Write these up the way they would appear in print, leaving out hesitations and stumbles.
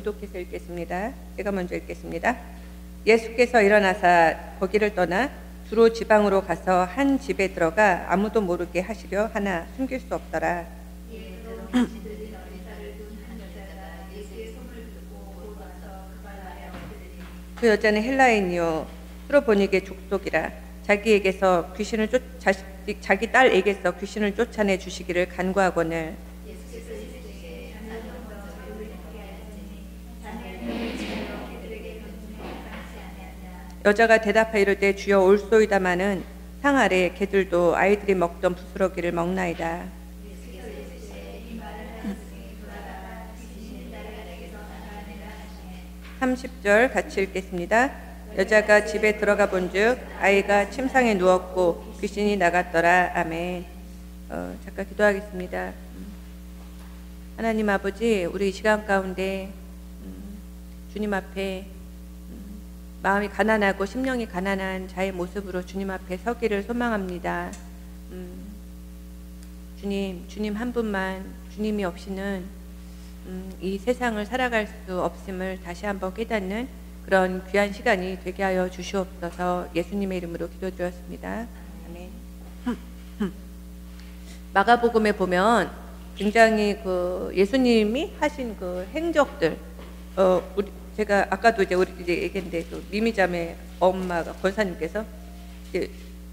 교독해서 읽겠습니다. 제가 먼저 읽겠습니다. 예수께서 일어나사 거기를 떠나 두로 지방으로 가서 한 집에 들어가 아무도 모르게 하시려 하나 숨길 수 없더라. 그 여자는 헬라인이요 수로보니게 족속이라 자기에게서 귀신을 자기 딸에게서 귀신을 쫓아내 주시기를 간구하거늘 여자가 대답하여 이르되 주여 올소이다마는 상 아래 개들도 아이들이 먹던 부스러기를 먹나이다. 30절 같이 읽겠습니다. 여자가 집에 들어가 본즉 아이가 침상에 누웠고 귀신이 나갔더라. 아멘. 잠깐 기도하겠습니다. 하나님 아버지, 우리 이 시간 가운데 주님 앞에 마음이 가난하고 심령이 가난한 자의 모습으로 주님 앞에 서기를 소망합니다. 주님 한 분만, 주님이 없이는 이 세상을 살아갈 수 없음을 다시 한번 깨닫는 그런 귀한 시간이 되게 하여 주시옵소서. 예수님의 이름으로 기도드렸습니다. 아멘. 마가복음에 보면 굉장히 그 예수님이 하신 그 행적들, 제가 아까도 이제 우리 이제 얘기했는데 또 미미자매 엄마가 권사님께서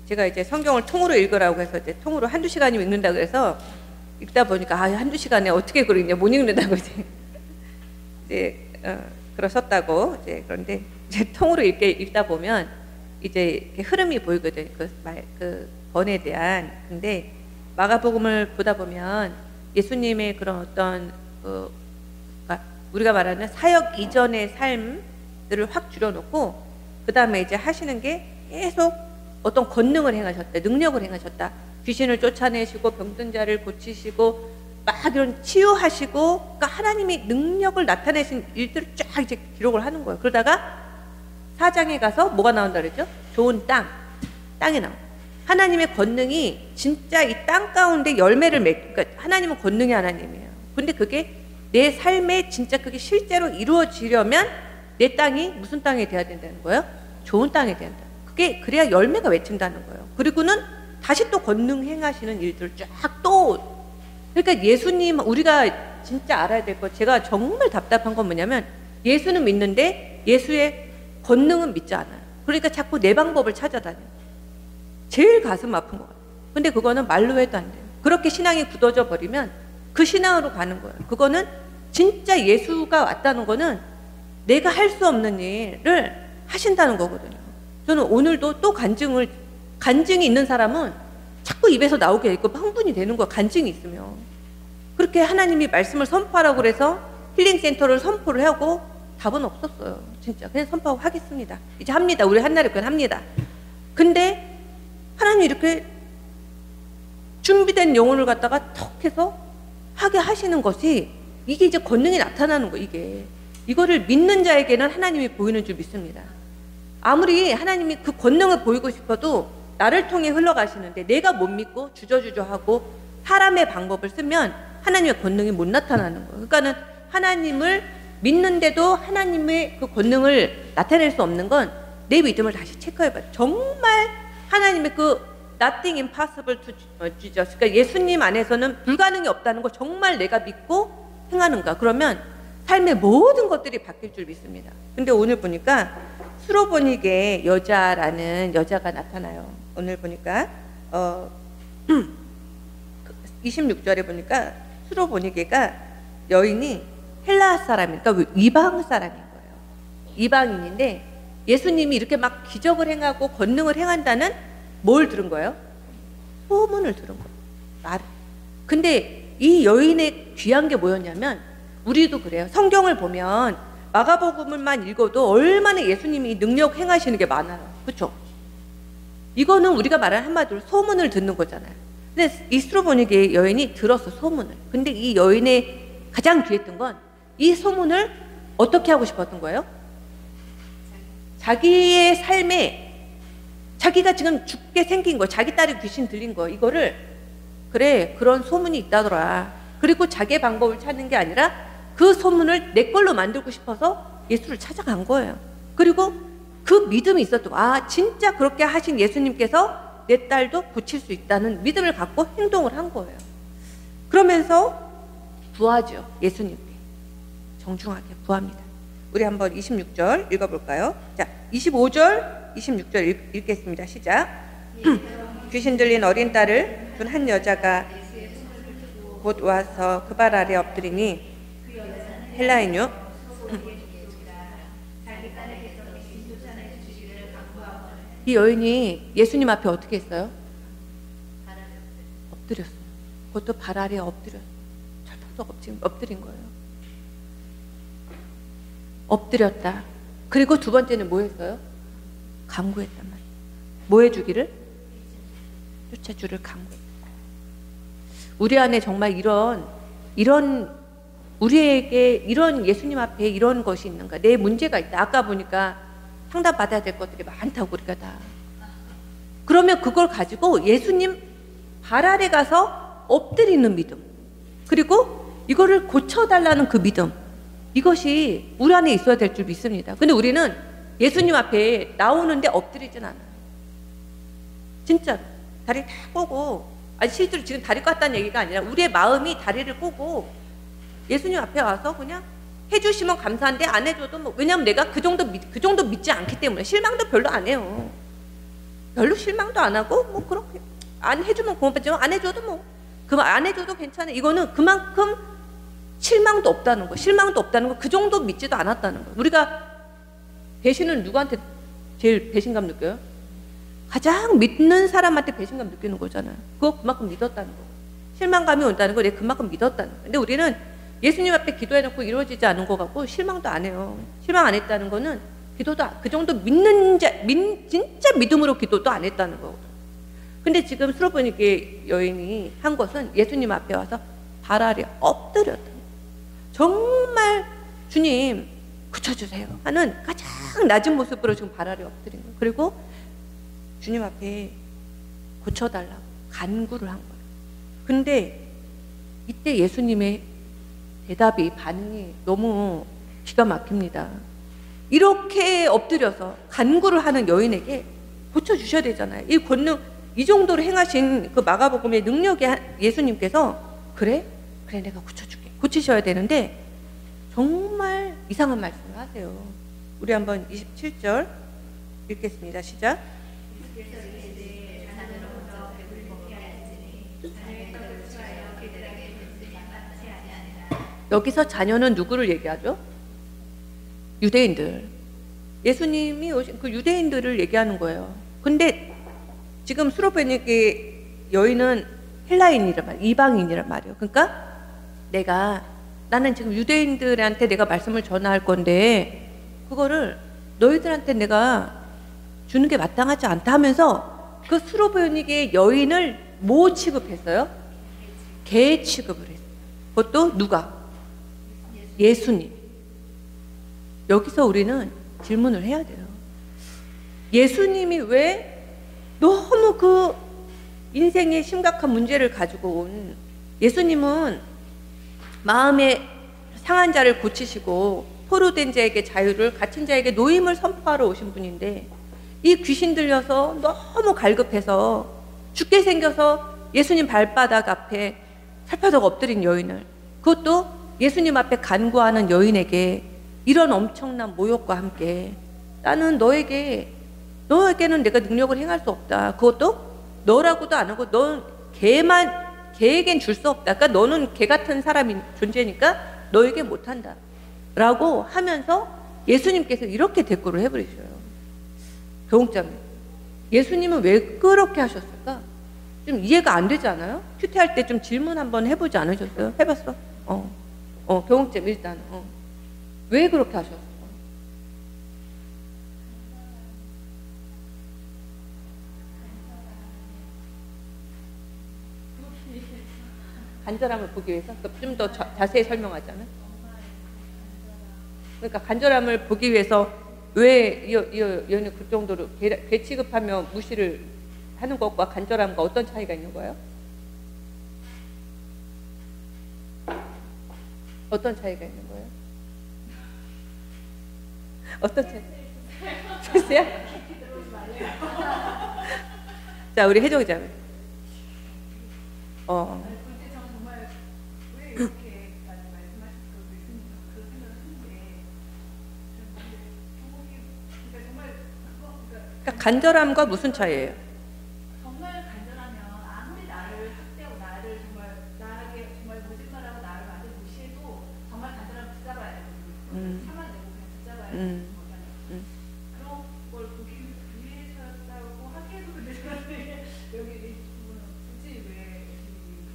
제가 이제 성경을 통으로 읽으라고 해서 이제 통으로 한두 시간이면 읽는다 그래서 읽다 보니까 한두 시간에 어떻게 그러냐 못 읽는다고 이제 그러셨다고 이제 그런데 이제 통으로 읽다 보면 이제 이렇게 흐름이 보이거든요. 그 번에 대한. 근데 마가복음을 보다 보면 예수님의 그런 어떤 우리가 말하는 사역 이전의 삶들을 확 줄여놓고 그 다음에 이제 하시는 게 계속 어떤 권능을 행하셨다, 능력을 행하셨다. 귀신을 쫓아내시고 병든 자를 고치시고 막 이런 치유하시고, 그러니까 하나님이 능력을 나타내신 일들을 쫙 이제 기록을 하는 거예요. 그러다가 4장에 가서 뭐가 나온다 그랬죠? 좋은 땅이 나와. 하나님의 권능이 진짜 이 땅 가운데 열매를 그러니까 하나님은 권능의 하나님이에요. 근데 그게 내 삶에 진짜 그게 실제로 이루어지려면 내 땅이 무슨 땅이 돼야 된다는 거예요? 좋은 땅이 돼야 된다. 그게 그래야 열매가 맺힌다는 거예요. 그리고는 다시 또 권능 행하시는 일들 쫙 또. 그러니까 예수님, 우리가 진짜 알아야 될 것, 제가 정말 답답한 건 뭐냐면 예수는 믿는데 예수의 권능은 믿지 않아요. 그러니까 자꾸 내 방법을 찾아다녀요. 제일 가슴 아픈 것 같아요. 근데 그거는 말로 해도 안 돼요. 그렇게 신앙이 굳어져 버리면 그 신앙으로 가는 거예요. 그거는 진짜 예수가 왔다는 거는 내가 할 수 없는 일을 하신다는 거거든요. 저는 오늘도 또 간증이 있는 사람은 자꾸 입에서 나오게 돼 있고 흥분이 되는 거야. 간증이 있으면. 그렇게 하나님이 말씀을 선포하라고 그래서 힐링센터를 선포를 하고 답은 없었어요. 진짜 그냥 선포하고 하겠습니다. 이제 합니다. 우리 한나라에 그냥 합니다. 근데 하나님이 이렇게 준비된 영혼을 갖다가 턱 해서 하게 하시는 것이 이게 이제 권능이 나타나는 거예요. 이거를 믿는 자에게는 하나님이 보이는 줄 믿습니다. 아무리 하나님이 그 권능을 보이고 싶어도 나를 통해 흘러가시는데 내가 못 믿고 주저주저하고 사람의 방법을 쓰면 하나님의 권능이 못 나타나는 거예요. 그러니까는 하나님을 믿는데도 하나님의 그 권능을 나타낼 수 없는 건 내 믿음을 다시 체크해봐요. 정말 하나님의 그 nothing impossible to Jesus, 그러니까 예수님 안에서는 불가능이 없다는 거 정말 내가 믿고 행하는가? 그러면 삶의 모든 것들이 바뀔 줄 믿습니다. 근데 오늘 보니까 수로보니게 여자라는 여자가 나타나요. 오늘 보니까 26절에 보니까 수로보니게가 여인이 헬라 사람이니까 이방 사람인 거예요. 이방인인데 예수님이 이렇게 막 기적을 행하고 권능을 행한다는 뭘 들은 거예요? 소문을 들은 거예요. 말을. 근데 이 여인의 귀한 게 뭐였냐면, 우리도 그래요. 성경을 보면 마가복음만 읽어도 얼마나 예수님이 능력 행하시는 게 많아요. 그렇죠? 이거는 우리가 말하는 한마디로 소문을 듣는 거잖아요. 근데 이 수로보니게 여인이 들었어, 소문을. 근데 이 여인의 가장 귀했던 건 이 소문을 어떻게 하고 싶었던 거예요? 자기의 삶에 자기가 지금 죽게 생긴 거, 자기 딸이 귀신 들린 거, 이거를 그래, 그런 소문이 있다더라. 그리고 자기의 방법을 찾는 게 아니라 그 그 소문을 내 걸로 만들고 싶어서 예수를 찾아간 거예요. 그리고 그 믿음이 있었고, 아, 진짜 그렇게 하신 예수님께서 내 딸도 고칠 수 있다는 믿음을 갖고 행동을 한 거예요. 그러면서 구하죠. 예수님께 정중하게 구합니다. 우리 한번 26절 읽어볼까요? 자, 25절, 26절 읽겠습니다. 시작. 귀신 들린 어린 딸을 둔 한 여자가 곧 와서 그 발 아래 엎드리니, 헬라인요. 이 여인이 예수님 앞에 어떻게 했어요? 엎드렸어요. 그것도 발 아래에 엎드렸어요. 철퍼덕 엎드린 거예요. 엎드렸다. 그리고 두 번째는 뭐 했어요? 간구했단 말이에요. 뭐 해주기를? 쫓아주를 간구했다. 우리 안에 정말 이런 우리에게 이런 예수님 앞에 이런 것이 있는가? 내 문제가 있다. 아까 보니까 상담받아야 될 것들이 많다고 우리가 다. 그러면 그걸 가지고 예수님 발 아래 가서 엎드리는 믿음, 그리고 이거를 고쳐달라는 그 믿음, 이것이 우리 안에 있어야 될 줄 믿습니다. 근데 우리는 예수님 앞에 나오는데 엎드리진 않아요. 진짜로 다리 다 꼬고, 아니 실제로 지금 다리 깠다는 얘기가 아니라 우리의 마음이 다리를 꼬고 예수님 앞에 와서 그냥 해주시면 감사한데 안 해줘도 뭐, 왜냐면 내가 그 정도 믿지 않기 때문에 실망도 별로 안 해요. 별로 실망도 안 하고 뭐 그렇게 안 해주면 고맙지만 안 해줘도 뭐 안 해줘도 괜찮아. 이거는 그만큼 실망도 없다는 거, 실망도 없다는 거, 그 정도 믿지도 않았다는 거. 우리가 배신은 누구한테 제일 배신감 느껴요? 가장 믿는 사람한테 배신감 느끼는 거잖아요. 그거 그만큼 믿었다는 거. 실망감이 온다는 거, 내가 그만큼 믿었다는 거. 근데 우리는 예수님 앞에 기도해놓고 이루어지지 않은 거 같고 실망도 안 해요. 실망 안 했다는 거는 기도도 그 정도 진짜 믿음으로 기도도 안 했다는 거거든요. 근데 지금 수로보니게 여인이 한 것은 예수님 앞에 와서 발 아래 엎드렸다. 정말 주님 고쳐주세요 하는 가장 낮은 모습으로 지금 발 아래 엎드린 거예요. 그리고 주님 앞에 고쳐달라고 간구를 한 거예요. 근데 이때 예수님의 대답이, 반응이 너무 기가 막힙니다. 이렇게 엎드려서 간구를 하는 여인에게 고쳐주셔야 되잖아요. 이 권능, 이 정도로 행하신 그 마가복음의 능력이 예수님께서 그래 내가 고쳐줄게, 고치셔야 되는데 정말 이상한 말씀을 하세요. 우리 한번 27절 읽겠습니다. 시작. 여기서 자녀는 누구를 얘기하죠? 유대인들. 예수님이 오신 그 유대인들을 얘기하는 거예요. 근데 지금 수로베니게 여인은 헬라인이란 말이에요. 이방인이란 말이에요. 그러니까 나는 지금 유대인들한테 내가 말씀을 전할 건데 그거를 너희들한테 내가 주는 게 마땅하지 않다 하면서 그 수로베니게 여인을 뭐 취급했어요? 개 취급을 했어요. 그것도 누가? 예수님. 여기서 우리는 질문을 해야 돼요. 예수님이 왜 너무 그 인생의 심각한 문제를 가지고 온, 예수님은 마음에 상한 자를 고치시고 포로된 자에게 자유를, 갇힌 자에게 노임을 선포하러 오신 분인데 이 귀신 들려서 너무 갈급해서 죽게 생겨서 예수님 발바닥 앞에 살펴서 엎드린 여인을, 그것도 예수님 앞에 간구하는 여인에게 이런 엄청난 모욕과 함께 나는 너에게는 내가 능력을 행할 수 없다. 그것도 너라고도 안 하고 넌 걔에겐 줄 수 없다. 그러니까 너는 걔 같은 사람이 존재니까 너에게 못한다. 라고 하면서 예수님께서 이렇게 대꾸를 해버리셔요. 교홍자매, 예수님은 왜 그렇게 하셨을까? 좀 이해가 안 되지 않아요? 큐티할 때 좀 질문 한번 해보지 않으셨어요? 해봤어? 교홍자매 일단 왜 그렇게 하셨어? 간절함을 보기 위해서? 좀 더 자세히 설명하자면? 그러니까 간절함을 보기 위해서 왜 이 여인을 그 정도로 개 취급하며 무시를 하는 것과 간절함과 어떤 차이가 있는 거예요? 어떤 차이가 있는 거예요? 어떤 차이? 글쎄요? 자, 우리 혜정이 자매. 그러니까 간절함과 무슨 차이예요? 정말 간절하면 아무리 나를 학대하고 나를 정말 나에게 정말 거짓말하고 나를 완전 무시해도 정말 간절하면 붙잡아야 되거든요. 참아내고 그냥 붙잡아야 되는 거잖아요. 그런 걸 보기 위해서라고 하기에도 근데 저한테 여기 이 부분은 굳이 왜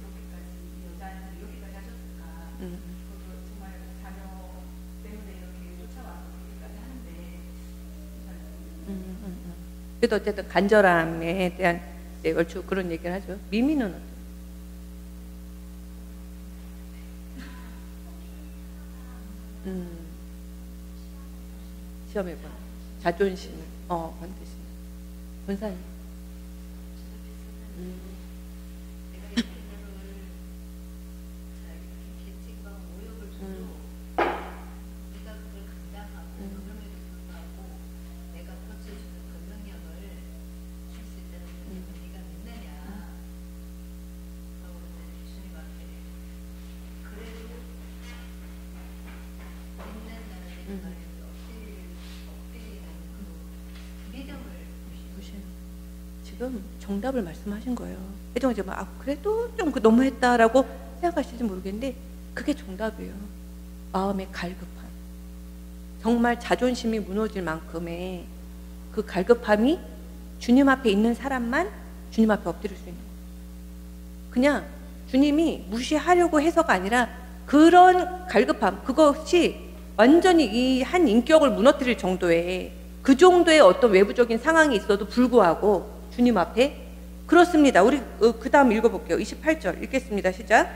그렇게까지 여자한테 이렇게까지 하셨을까? 저도 정말 자녀 때문에 이렇게 쫓아와서 그렇게까지 하는데 그래도 어쨌든 간절함에 대한 얼추 그런 얘기를 하죠. 미미는 어때요? 시험해봐. 자존심을 건드시. 본사님. 지금 정답을 말씀하신 거예요. 혜정이 지금 그래도 좀 너무했다라고 생각하실지 모르겠는데 그게 정답이에요. 마음의 갈급함. 정말 자존심이 무너질 만큼의 그 갈급함이 주님 앞에 있는 사람만 주님 앞에 엎드릴 수 있는 거예요. 그냥 주님이 무시하려고 해서가 아니라 그런 갈급함, 그것이 완전히 이 한 인격을 무너뜨릴 정도의 그 정도의 어떤 외부적인 상황이 있어도 불구하고 주님 앞에 그렇습니다. 우리 그 다음 읽어볼게요. 28절 읽겠습니다. 시작.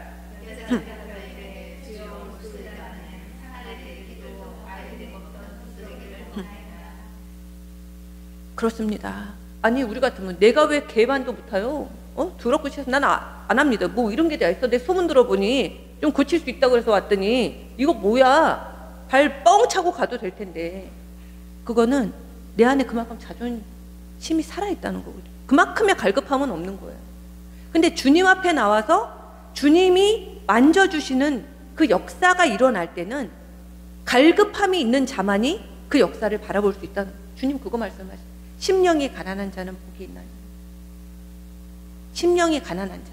그렇습니다. 아니 우리 같으면 내가 왜 개반도 못해요? 더럽고 싫어서 난 안 합니다. 뭐 이런 게 다 있어. 내 소문 들어보니 좀 고칠 수 있다고 해서 왔더니 이거 뭐야? 발 뻥 차고 가도 될 텐데 그거는 내 안에 그만큼 자존심이 살아있다는 거거든요. 그만큼의 갈급함은 없는 거예요. 근데 주님 앞에 나와서 주님이 만져주시는 그 역사가 일어날 때는 갈급함이 있는 자만이 그 역사를 바라볼 수 있다는 거예요. 주님 그거 말씀하시죠. 심령이 가난한 자는 복이 있나니. 심령이 가난한 자,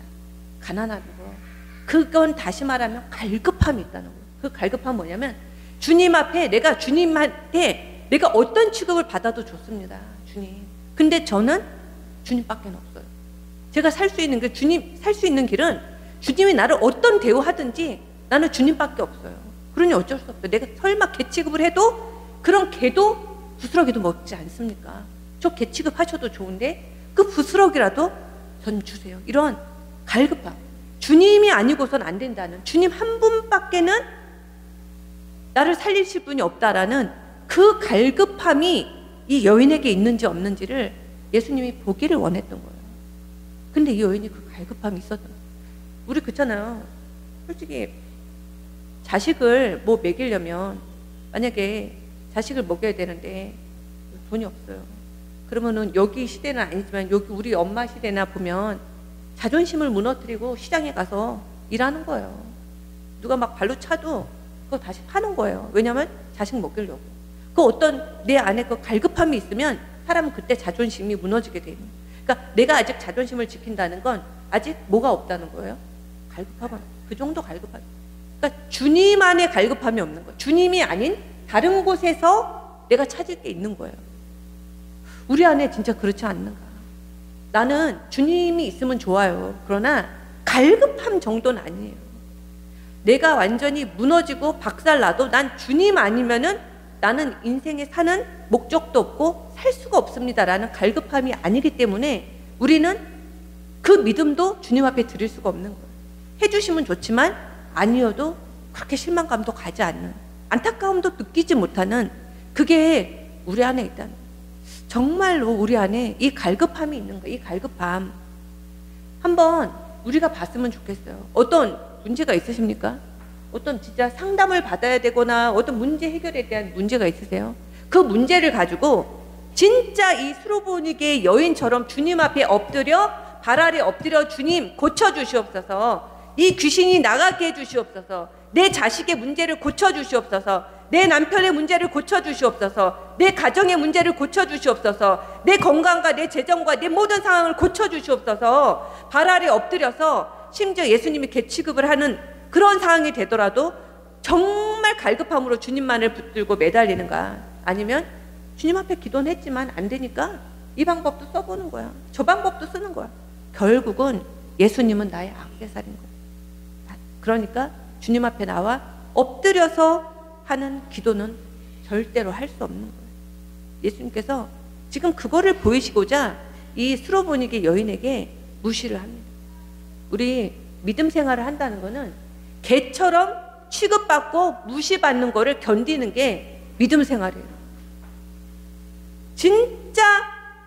가난하고 그건 다시 말하면 갈급함이 있다는 거예요. 그 갈급함은 뭐냐면 주님 앞에 내가 주님한테 내가 어떤 취급을 받아도 좋습니다. 주님. 근데 저는 주님밖에 없어요. 제가 살 수 있는 게 주님 살 수 있는 길은 주님이 나를 어떤 대우하든지 나는 주님밖에 없어요. 그러니 어쩔 수 없어요. 내가 설마 개 취급을 해도 그런 개도 부스러기도 먹지 않습니까? 저 개 취급하셔도 좋은데 그 부스러기라도 전 주세요. 이런 갈급함. 주님이 아니고선 안 된다는 주님 한 분밖에는 나를 살리실 분이 없다라는 그 갈급함이 이 여인에게 있는지 없는지를 예수님이 보기를 원했던 거예요. 근데 이 여인이 그 갈급함이 있었던 거예요. 우리 그렇잖아요. 솔직히 자식을 뭐 먹이려면 만약에 자식을 먹여야 되는데 돈이 없어요. 그러면은 여기 시대는 아니지만 여기 우리 엄마 시대나 보면 자존심을 무너뜨리고 시장에 가서 일하는 거예요. 누가 막 발로 차도 그거 다시 파는 거예요. 왜냐하면 자식 먹이려고. 그 어떤 내 안에 그 갈급함이 있으면 사람은 그때 자존심이 무너지게 돼요. 그러니까 내가 아직 자존심을 지킨다는 건 아직 뭐가 없다는 거예요? 갈급함은 그 정도 갈급함. 그러니까 주님 안에 갈급함이 없는 거예요. 주님이 아닌 다른 곳에서 내가 찾을 게 있는 거예요. 우리 안에 진짜 그렇지 않는가? 나는 주님이 있으면 좋아요. 그러나 갈급함 정도는 아니에요. 내가 완전히 무너지고 박살나도 난 주님 아니면은 나는 인생에 사는 목적도 없고 살 수가 없습니다라는 갈급함이 아니기 때문에 우리는 그 믿음도 주님 앞에 드릴 수가 없는 거예요. 해주시면 좋지만 아니어도 그렇게 실망감도 가지 않는, 안타까움도 느끼지 못하는, 그게 우리 안에 있다는 거예요. 정말로 우리 안에 이 갈급함이 있는 거예요. 이 갈급함 한번 우리가 봤으면 좋겠어요. 어떤 문제가 있으십니까? 어떤 진짜 상담을 받아야 되거나 어떤 문제 해결에 대한 문제가 있으세요? 그 문제를 가지고 진짜 이 수로보니게 여인처럼 주님 앞에 엎드려 발 아래 엎드려 주님 고쳐주시옵소서, 이 귀신이 나가게 해주시옵소서, 내 자식의 문제를 고쳐주시옵소서, 내 남편의 문제를 고쳐주시옵소서, 내 가정의 문제를 고쳐주시옵소서, 내 건강과 내 재정과 내 모든 상황을 고쳐주시옵소서, 발 아래 엎드려서 심지어 예수님이 개취급을 하는 그런 상황이 되더라도 정말 갈급함으로 주님만을 붙들고 매달리는가, 아니면 주님 앞에 기도는 했지만 안 되니까 이 방법도 써보는 거야, 저 방법도 쓰는 거야. 결국은 예수님은 나의 액세서리인 거야. 그러니까 주님 앞에 나와 엎드려서 하는 기도는 절대로 할 수 없는 거예요. 예수님께서 지금 그거를 보이시고자 이 수로보니게 여인에게 무시를 합니다. 우리 믿음 생활을 한다는 거는 개처럼 취급받고 무시받는 거를 견디는 게 믿음 생활이에요. 진짜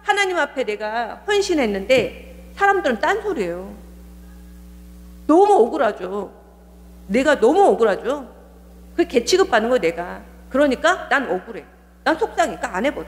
하나님 앞에 내가 헌신했는데 사람들은 딴소리예요. 너무 억울하죠. 내가 너무 억울하죠. 그 개 취급받는 거예요, 내가. 그러니까 난 억울해. 난 속상하니까 안 해버려.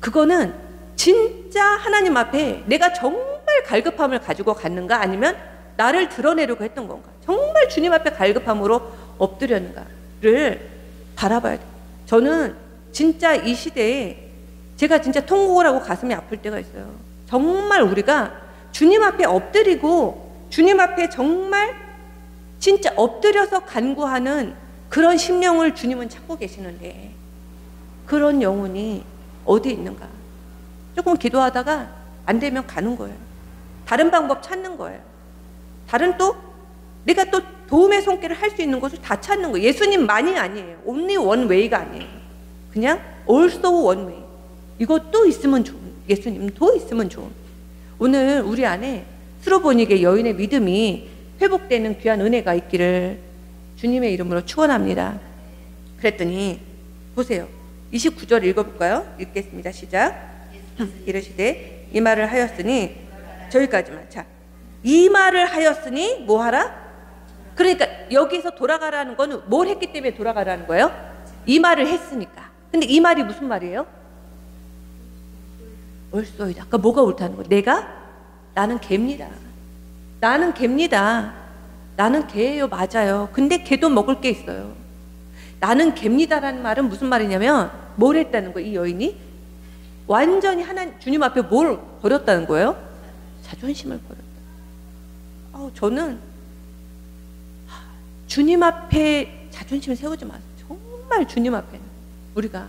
그거는 진짜 하나님 앞에 내가 정말 갈급함을 가지고 갔는가, 아니면 나를 드러내려고 했던 건가, 정말 주님 앞에 갈급함으로 엎드렸는가를 바라봐야 돼요. 저는 진짜 이 시대에 제가 진짜 통곡을 하고 가슴이 아플 때가 있어요. 정말 우리가 주님 앞에 엎드리고 주님 앞에 정말 진짜 엎드려서 간구하는 그런 심령을 주님은 찾고 계시는데 그런 영혼이 어디 있는가. 조금 기도하다가 안 되면 가는 거예요. 다른 방법 찾는 거예요. 다른 또 내가 또 도움의 손길을 할 수 있는 것을 다 찾는 거예요. 예수님만이 아니에요. only one way가 아니에요. 그냥 also one way. 이것도 있으면 좋은, 예수님도 있으면 좋은. 오늘 우리 안에 수로보니게 여인의 믿음이 회복되는 귀한 은혜가 있기를 주님의 이름으로 축원합니다. 그랬더니 보세요. 29절 읽어볼까요? 읽겠습니다. 시작. 이르시되 이 말을 하였으니, 저기까지만. 자, 이 말을 하였으니 뭐 하라? 그러니까 여기서 돌아가라는 거는 뭘 했기 때문에 돌아가라는 거예요? 이 말을 했으니까. 근데 이 말이 무슨 말이에요? 옳소이다. 그러니까 뭐가 옳다는 거예요? 나는 개입니다. 나는 개입니다. 나는 개예요. 맞아요. 근데 개도 먹을 게 있어요. 나는 개입니다라는 말은 무슨 말이냐면 뭘 했다는 거예요? 이 여인이 완전히 주님 앞에 뭘 버렸다는 거예요? 자존심을 버렸다. 저는 주님 앞에 자존심을 세우지 마세요. 정말 주님 앞에는 우리가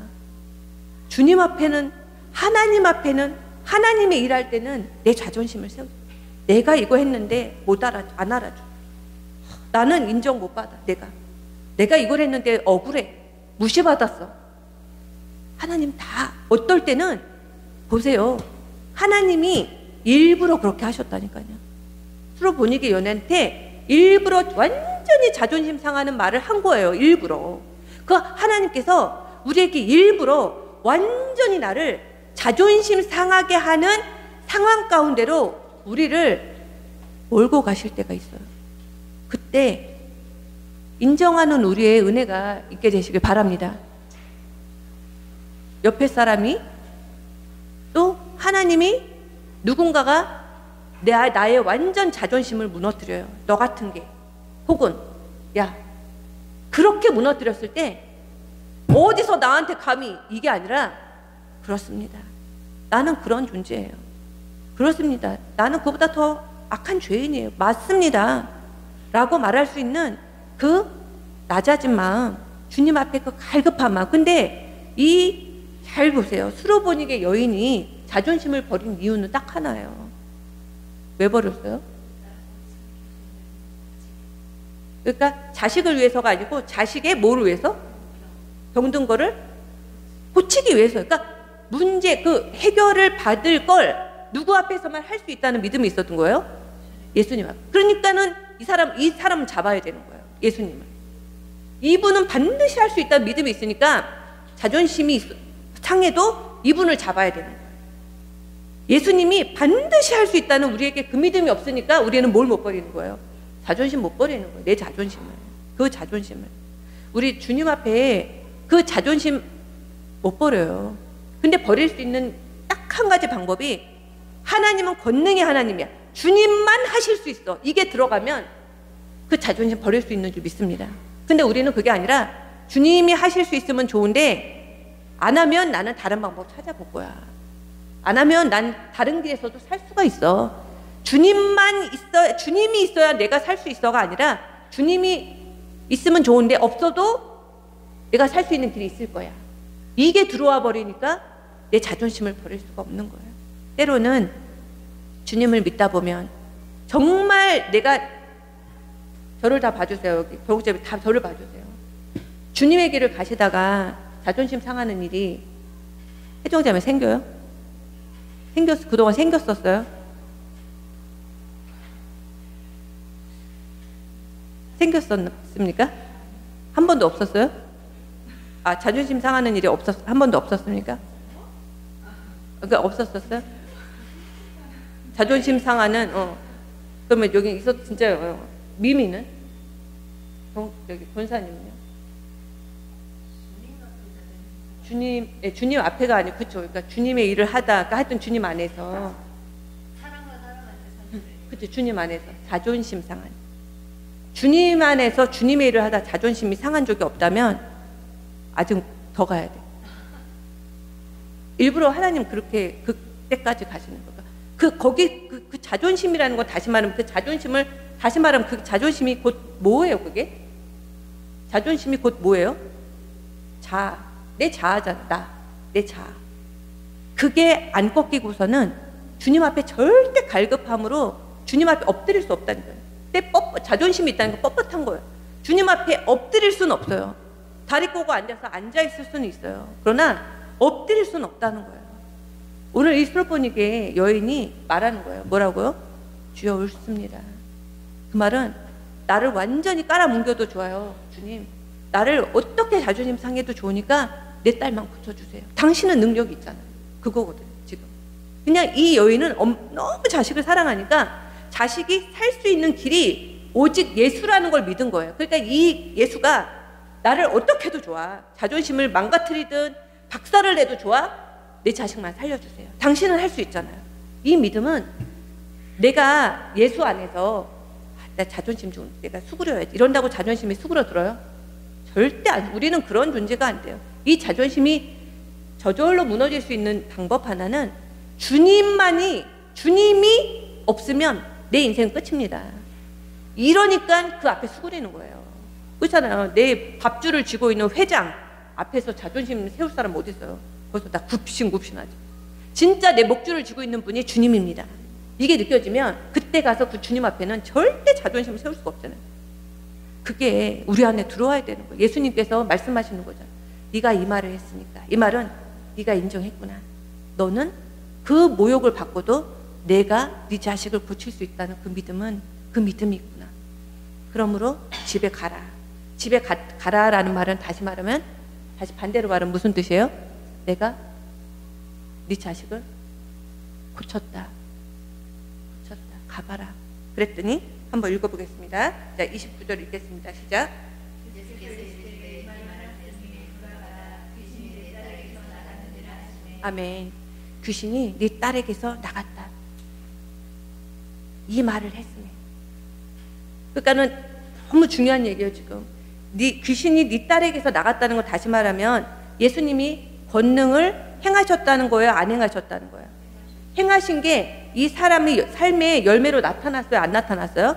주님 앞에는, 하나님 앞에는, 하나님의 일할 때는 내 자존심을 세우지. 내가 이거 했는데 안 알아줘. 나는 인정 못 받아. 내가 이걸 했는데 억울해. 무시받았어. 하나님 다 어떨 때는 보세요. 하나님이 일부러 그렇게 하셨다니까요. 수로보니게 여인한테 일부러 완전히 자존심 상하는 말을 한 거예요. 일부러. 그 하나님께서 우리에게 일부러 완전히 나를 자존심 상하게 하는 상황 가운데로 우리를 몰고 가실 때가 있어요. 그때 인정하는 우리의 은혜가 있게 되시길 바랍니다. 옆에 사람이 또 하나님이 누군가가 나의 완전 자존심을 무너뜨려요. 너 같은 게. 혹은 야, 그렇게 무너뜨렸을 때 어디서 나한테 감히, 이게 아니라 그렇습니다. 나는 그런 존재예요. 그렇습니다. 나는 그보다 더 악한 죄인이에요. 맞습니다. 라고 말할 수 있는 그 낮아진 마음, 주님 앞에 그 갈급한 마음. 근데 잘 보세요. 수로보니게 여인이 자존심을 버린 이유는 딱 하나예요. 왜 버렸어요? 그러니까 자식을 위해서가 아니고 자식의 뭐를 위해서? 병든 거를 고치기 위해서. 그러니까 문제, 그 해결을 받을 걸 누구 앞에서만 할 수 있다는 믿음이 있었던 거예요? 예수님 앞에. 그러니까는 이 사람은 잡아야 되는 거예요. 예수님을. 이분은 반드시 할 수 있다는 믿음이 있으니까 자존심이 상해도 이분을 잡아야 되는 거예요. 예수님이 반드시 할 수 있다는 우리에게 그 믿음이 없으니까 우리는 뭘 못 버리는 거예요? 자존심 못 버리는 거예요. 내 자존심을. 그 자존심을. 우리 주님 앞에 그 자존심 못 버려요. 근데 버릴 수 있는 딱 한 가지 방법이, 하나님은 권능의 하나님이야. 주님만 하실 수 있어. 이게 들어가면 그 자존심 버릴 수 있는 줄 믿습니다. 근데 우리는 그게 아니라 주님이 하실 수 있으면 좋은데 안 하면 나는 다른 방법 찾아볼 거야. 안 하면 난 다른 길에서도 살 수가 있어. 주님이 있어야 내가 살 수 있어가 아니라 주님이 있으면 좋은데 없어도 내가 살 수 있는 길이 있을 거야. 이게 들어와 버리니까 내 자존심을 버릴 수가 없는 거예요. 때로는 주님을 믿다 보면 정말 내가, 저를 다 봐주세요. 여기 교육자님 다 저를 봐주세요. 주님의 길을 가시다가 자존심 상하는 일이 혜정자매 생겨요? 그동안 생겼었어요? 생겼었습니까? 한 번도 없었어요? 아, 자존심 상하는 일이 한 번도 없었습니까? 그러니까 없었었어요? 자존심 상하는, 그러면 여기 있었, 진짜, 미미는? 여기 권사님은요? 주님 앞에가 아니고, 그쵸. 그러니까 주님의 일을 하다가 하여튼 주님 안에서. 사람과 사람한테 그쵸. 주님 안에서. 자존심 상한. 주님 안에서 주님의 일을 하다 자존심이 상한 적이 없다면, 아직 더 가야 돼. 일부러 하나님 그렇게 그때까지 가시는 거가. 그 자존심이라는 건 다시 말하면 그 자존심이 곧 뭐예요, 그게? 자존심이 곧 뭐예요? 내 자아잖아, 내 자아. 그게 안 꺾이고서는 주님 앞에 절대 갈급함으로 주님 앞에 엎드릴 수 없다는 거예요. 자존심이 있다는 건 뻣뻣한 거예요. 주님 앞에 엎드릴 수는 없어요. 다리 꼬고 앉아있을 수는 있어요. 그러나 엎드릴 수는 없다는 거예요. 오늘 이 스로포닉의 여인이 말하는 거예요. 뭐라고요? 주여 옳습니다. 그 말은 나를 완전히 깔아뭉겨도 좋아요. 주님, 나를 어떻게 자존심 상해도 좋으니까 내 딸만 고쳐주세요. 당신은 능력이 있잖아요. 그거거든요, 지금. 그냥 이 여인은 너무 자식을 사랑하니까 자식이 살 수 있는 길이 오직 예수라는 걸 믿은 거예요. 그러니까 이 예수가 나를 어떻게 해도 좋아. 자존심을 망가뜨리든 박살을 내도 좋아. 내 자식만 살려주세요. 당신은 할 수 있잖아요. 이 믿음은 내가 예수 안에서 나 자존심 좀 내가 수그려야지 이런다고 자존심이 수그러들어요? 절대 안. 우리는 그런 존재가 안 돼요. 이 자존심이 저절로 무너질 수 있는 방법 하나는 주님이 없으면 내 인생은 끝입니다. 이러니까 그 앞에 수그리는 거예요. 그렇잖아요. 내 밥줄을 쥐고 있는 회장 앞에서 자존심 세울 사람 어디 있어요? 거기서 나 굽신굽신하지. 진짜 내 목줄을 쥐고 있는 분이 주님입니다. 이게 느껴지면 그때 가서 그 주님 앞에는 절대 자존심을 세울 수가 없잖아요. 그게 우리 안에 들어와야 되는 거예요. 예수님께서 말씀하시는 거잖아요. 네가 이 말을 했으니까. 이 말은 네가 인정했구나. 너는 그 모욕을 받고도 내가 네 자식을 고칠 수 있다는 그 믿음이 있구나. 그러므로 집에 가라. 집에 가라라는 말은 다시 반대로 말하면 무슨 뜻이에요? 내가 네 자식을 고쳤다. 가봐라. 그랬더니 한번 읽어보겠습니다. 자, 29절 읽겠습니다. 시작. 아멘. 귀신이 네 딸에게서 나갔다. 이 말을 했으면. 그러니까는 너무 중요한 얘기예요, 지금. 귀신이 네 딸에게서 나갔다는 걸 다시 말하면 예수님이 권능을 행하셨다는 거예요, 안 행하셨다는 거예요? 행하신 게 이 사람의 삶의 열매로 나타났어요, 안 나타났어요?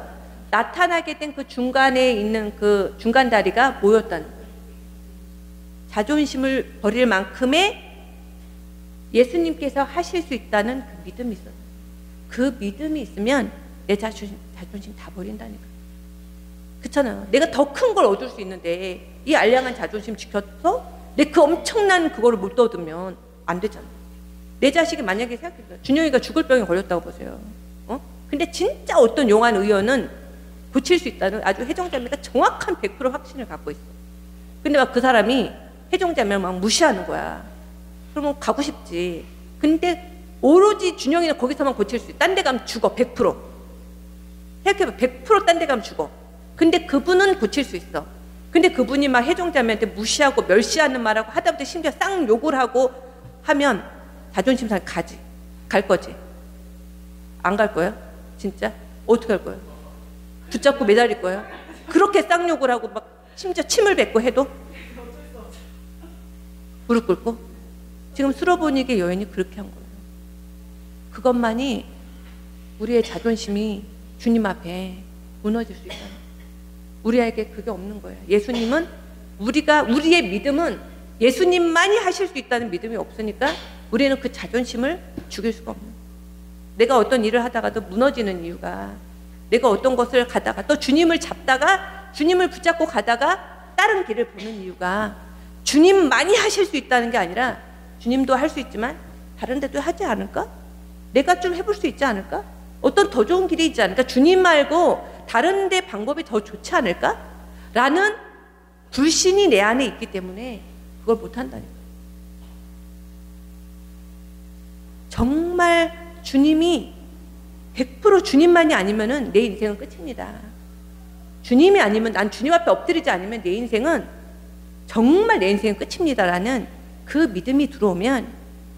나타나게 된 그 중간에 있는 그 중간 다리가 뭐였다는 거예요? 자존심을 버릴 만큼의 예수님께서 하실 수 있다는 그 믿음이 있어요. 그 믿음이 있으면 내 자존심 다 버린다니까. 그렇잖아요. 내가 더 큰 걸 얻을 수 있는데 이 알량한 자존심 지켜서 내 그 엄청난 그거를 못 얻으면 안 되잖아요. 내 자식이 만약에 생각해보세요. 준영이가 죽을 병에 걸렸다고 보세요. 근데 진짜 어떤 용한 의원은 고칠 수 있다는 아주 혜정자매가 정확한 100% 확신을 갖고 있어. 근데 막 그 사람이 혜정자매를 막 무시하는 거야. 그러면 가고 싶지. 근데 오로지 준영이는 거기서만 고칠 수 있어. 딴 데 가면 죽어, 100%. 생각해봐. 100% 딴 데 가면 죽어. 근데 그분은 고칠 수 있어. 근데 그분이 막 해종자매한테 무시하고 멸시하는 말하고 하다못해 심지어 쌍 욕을 하고 하면 자존심 상해. 가지. 갈 거지. 안 갈 거예요? 진짜? 어떻게 할 거예요? 붙잡고 매달릴 거예요? 그렇게 쌍욕을 하고 막 심지어 침을 뱉고 해도? 무릎 꿇고? 지금 수로보니게 여인이 그렇게 한 거예요. 그것만이 우리의 자존심이 주님 앞에 무너질 수 있다는 거예요. 우리에게 그게 없는 거예요. 예수님은 우리의 믿음은 예수님만이 하실 수 있다는 믿음이 없으니까 우리는 그 자존심을 죽일 수가 없는 거예요. 내가 어떤 일을 하다가도 무너지는 이유가 내가 어떤 것을 가다가 또 주님을 잡다가 주님을 붙잡고 가다가 다른 길을 보는 이유가 주님만이 하실 수 있다는 게 아니라 주님도 할 수 있지만 다른 데도 하지 않을까? 내가 좀 해볼 수 있지 않을까? 어떤 더 좋은 길이 있지 않을까? 주님 말고 다른 데 방법이 더 좋지 않을까? 라는 불신이 내 안에 있기 때문에 그걸 못한다니까. 정말 주님이 100% 주님만이 아니면은 내 인생은 끝입니다. 주님이 아니면 난 주님 앞에 엎드리지 않으면 내 인생은 정말 내 인생은 끝입니다. 라는 그 믿음이 들어오면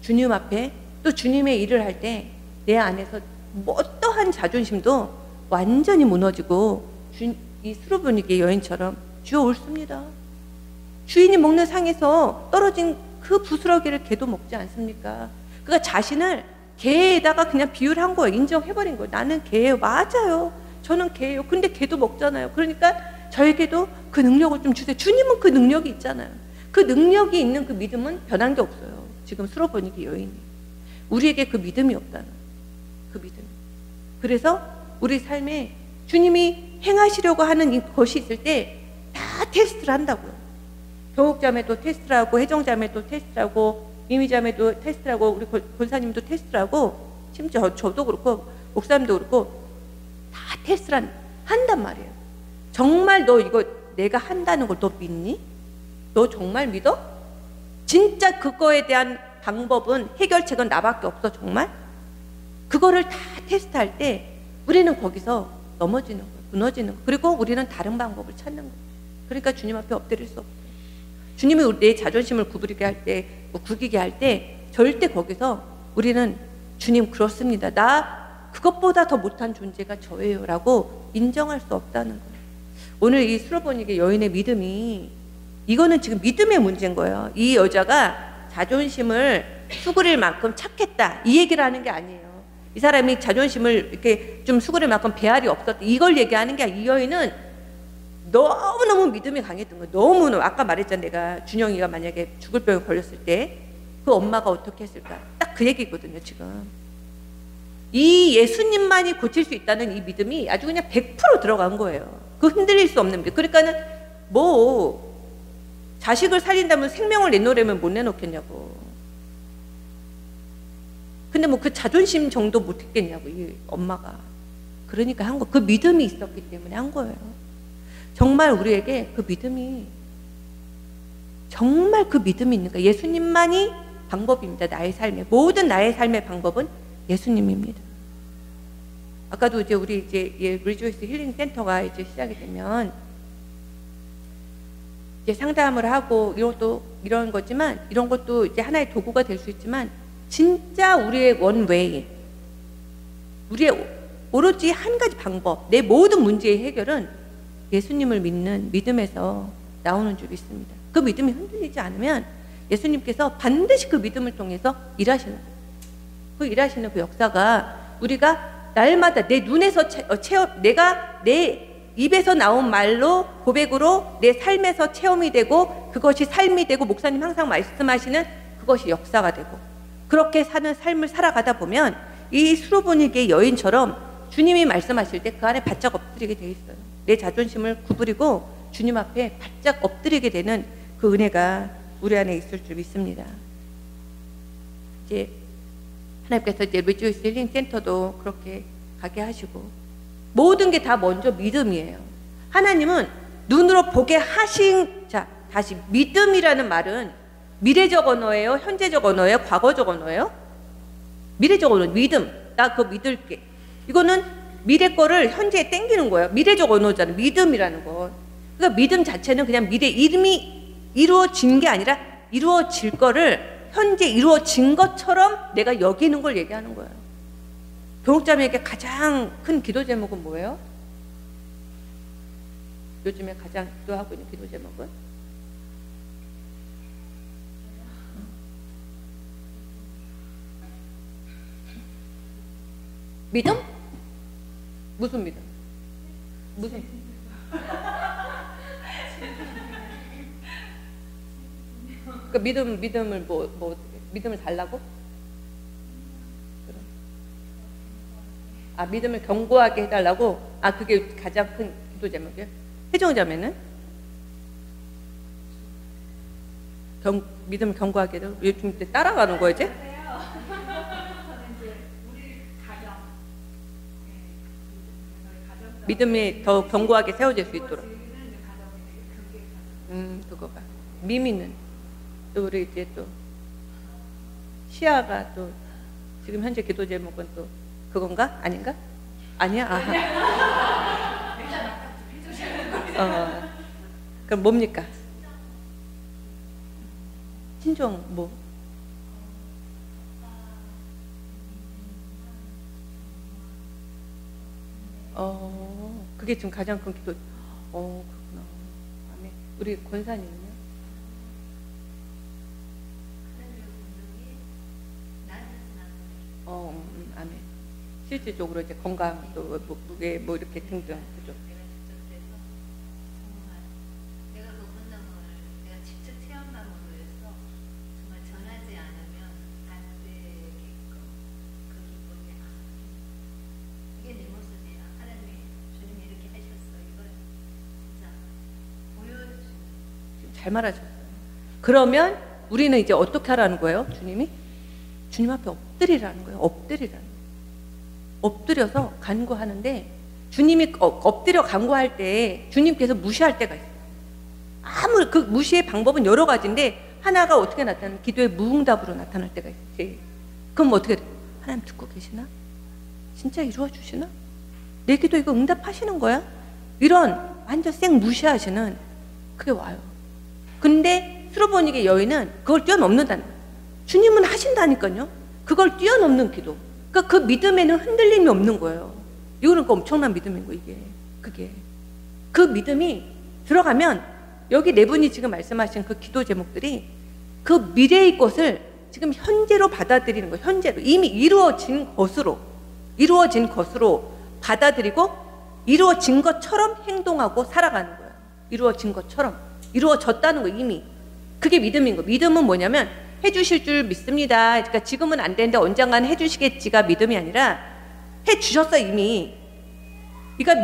주님 앞에 또 주님의 일을 할 때 내 안에서 어떠한 자존심도 완전히 무너지고 이 수로보니게 여인처럼 주여 옳습니다. 주인이 먹는 상에서 떨어진 그 부스러기를 개도 먹지 않습니까? 그가 자신을 개에다가 그냥 비유를 한 거예요. 인정해버린 거예요. 나는 개예요. 맞아요. 저는 개예요. 근데 개도 먹잖아요. 그러니까 저에게도 그 능력을 좀 주세요. 주님은 그 능력이 있잖아요. 그 능력이 있는 그 믿음은 변한 게 없어요. 지금 수로보니게 여인이. 우리에게 그 믿음이 없다는 그 믿음. 그래서 우리 삶에 주님이 행하시려고 하는 것이 있을 때 다 테스트를 한다고요. 교육자매도 테스트를 하고 해정자매도 테스트를 하고 미미자매도 테스트를 하고 우리 권사님도 테스트를 하고 심지어 저도 그렇고 목사님도 그렇고 다 테스트를 한단 말이에요. 정말 너 이거 내가 한다는 걸 너 믿니? 너 정말 믿어? 진짜 그거에 대한 방법은 해결책은 나밖에 없어 정말? 그거를 다 테스트할 때 우리는 거기서 넘어지는 거예요. 무너지는 거예요. 그리고 우리는 다른 방법을 찾는 거예요. 그러니까 주님 앞에 엎드릴 수 없어요. 주님이 내 자존심을 구부리게 할 때, 구기게 할 때 절대 거기서 우리는 주님 그렇습니다. 나 그것보다 더 못한 존재가 저예요 라고 인정할 수 없다는 거예요. 오늘 이 수로보니게 여인의 믿음이 이거는 지금 믿음의 문제인 거예요. 이 여자가 자존심을 수그릴 만큼 착했다 이 얘기를 하는 게 아니에요. 이 사람이 자존심을 이렇게 좀 수그릴 만큼 배알이 없었다 이걸 얘기하는 게 아니라 이 여인은 너무너무 믿음이 강했던 거예요. 너무너무 아까 말했잖아. 내가 준영이가 만약에 죽을 병에 걸렸을 때 그 엄마가 어떻게 했을까 딱 그 얘기거든요. 지금 이 예수님만이 고칠 수 있다는 이 믿음이 아주 그냥 100% 들어간 거예요. 그 흔들릴 수 없는 믿음. 그러니까는 뭐 자식을 살린다면 생명을 내놓으려면 못 내놓겠냐고. 근데 뭐 그 자존심 정도 못 했겠냐고 이 엄마가. 그러니까 한 거. 그 믿음이 있었기 때문에 한 거예요. 정말 우리에게 그 믿음이 정말 그 믿음이 있는가? 예수님만이 방법입니다. 나의 삶의 모든 나의 삶의 방법은 예수님입니다. 아까도 이제 우리 이제 리조이스 힐링 센터가 이제 시작이 되면 이제 상담을 하고 이것도 이런 거지만 이런 것도 이제 하나의 도구가 될 수 있지만 진짜 우리의 원웨이, 우리의 오로지 한 가지 방법, 내 모든 문제의 해결은 예수님을 믿는 믿음에서 나오는 줄 믿습니다. 그 믿음이 흔들리지 않으면 예수님께서 반드시 그 믿음을 통해서 일하시는 거예요. 그 일하시는 그 역사가 우리가 날마다 내 눈에서 내가 내 입에서 나온 말로 고백으로 내 삶에서 체험이 되고 그것이 삶이 되고 목사님 항상 말씀하시는 그것이 역사가 되고 그렇게 사는 삶을 살아가다 보면 이 수로보니게 여인처럼 주님이 말씀하실 때 그 안에 바짝 엎드리게 돼 있어요. 내 자존심을 구부리고 주님 앞에 바짝 엎드리게 되는 그 은혜가 우리 안에 있을 줄 믿습니다. 이제 하나님께서 이제 리조이스 힐링 센터도 그렇게 가게 하시고 모든 게 다 먼저 믿음이에요. 하나님은 눈으로 보게 하신 자 다시 믿음이라는 말은 미래적 언어예요, 현재적 언어예요, 과거적 언어예요? 미래적 언어 믿음. 나 그거 믿을게. 이거는 미래 거를 현재에 땡기는 거예요. 미래적 언어잖아요. 믿음이라는 거. 그러니까 믿음 자체는 그냥 미래 이름이 이루어진 게 아니라 이루어질 거를 현재 이루어진 것처럼 내가 여기는 걸 얘기하는 거예요. 교육자매에게 가장 큰 기도 제목은 뭐예요? 요즘에 가장 기도하고 있는 기도 제목은? 믿음? 무슨 믿음? 무슨? 그 믿음을 믿음을 달라고? 아, 믿음을 견고하게 해달라고? 아, 그게 가장 큰 기도 제목이에요? 혜정자매는? 믿음을 견고하게 해도 요즘 따라가는 거야, 이제? 믿음이 더 견고하게 세워질 수 있도록. 그거가. 미미는 또 우리 이제 또 시아가 또 지금 현재 기도 제목은 또 그건가? 아닌가? 아니야? 아하. 그럼 뭡니까? 친정 뭐? 그게 지금 가장 큰 기도. 그렇구나. 아멘. 우리 권사님은요? 아멘. 실질적으로 이제 건강 또 무게 뭐 이렇게 등등 그죠? 내가 그 본능을 내가 직접 체험함으로 해서 정말 전하지 않으면 안 되게끔 그 기분이 이게 내 모습이야. 하나님이 주님이 이렇게 하셨어. 이걸 진짜 보여주는. 잘 말하셨어요. 그러면 우리는 이제 어떻게 하라는 거예요? 주님 앞에 엎드리라는 거예요. 엎드리라는 거예요. 엎드려서 간구하는데 주님이 엎드려 간구할 때 주님께서 무시할 때가 있어요. 아무리 그 무시의 방법은 여러 가지인데 하나가 어떻게 나타나면 기도의 무응답으로 나타날 때가 있어요. 그럼 어떻게 돼요? 하나님 듣고 계시나? 진짜 이루어 주시나? 내 기도 이거 응답하시는 거야? 이런 완전 쌩 무시하시는 그게 와요. 근데 스로보니게 여인은 그걸 뛰어넘는다는 거예요. 주님은 하신다니까요. 그걸 뛰어넘는 기도. 그러니까 그 믿음에는 흔들림이 없는 거예요. 이거는 그러니까 엄청난 믿음인 거예요. 그게 그 믿음이 들어가면 여기 네 분이 지금 말씀하신 그 기도 제목들이 그 미래의 것을 지금 현재로 받아들이는 거예요. 현재로 이미 이루어진 것으로 받아들이고 이루어진 것처럼 행동하고 살아가는 거예요. 이루어진 것처럼 이루어졌다는 거 이미. 그게 믿음인 거예요. 믿음은 뭐냐면 해주실 줄 믿습니다. 그러니까 지금은 안 되는데 언젠가는 해주시겠지가 믿음이 아니라 해주셨어 이미. 그러니까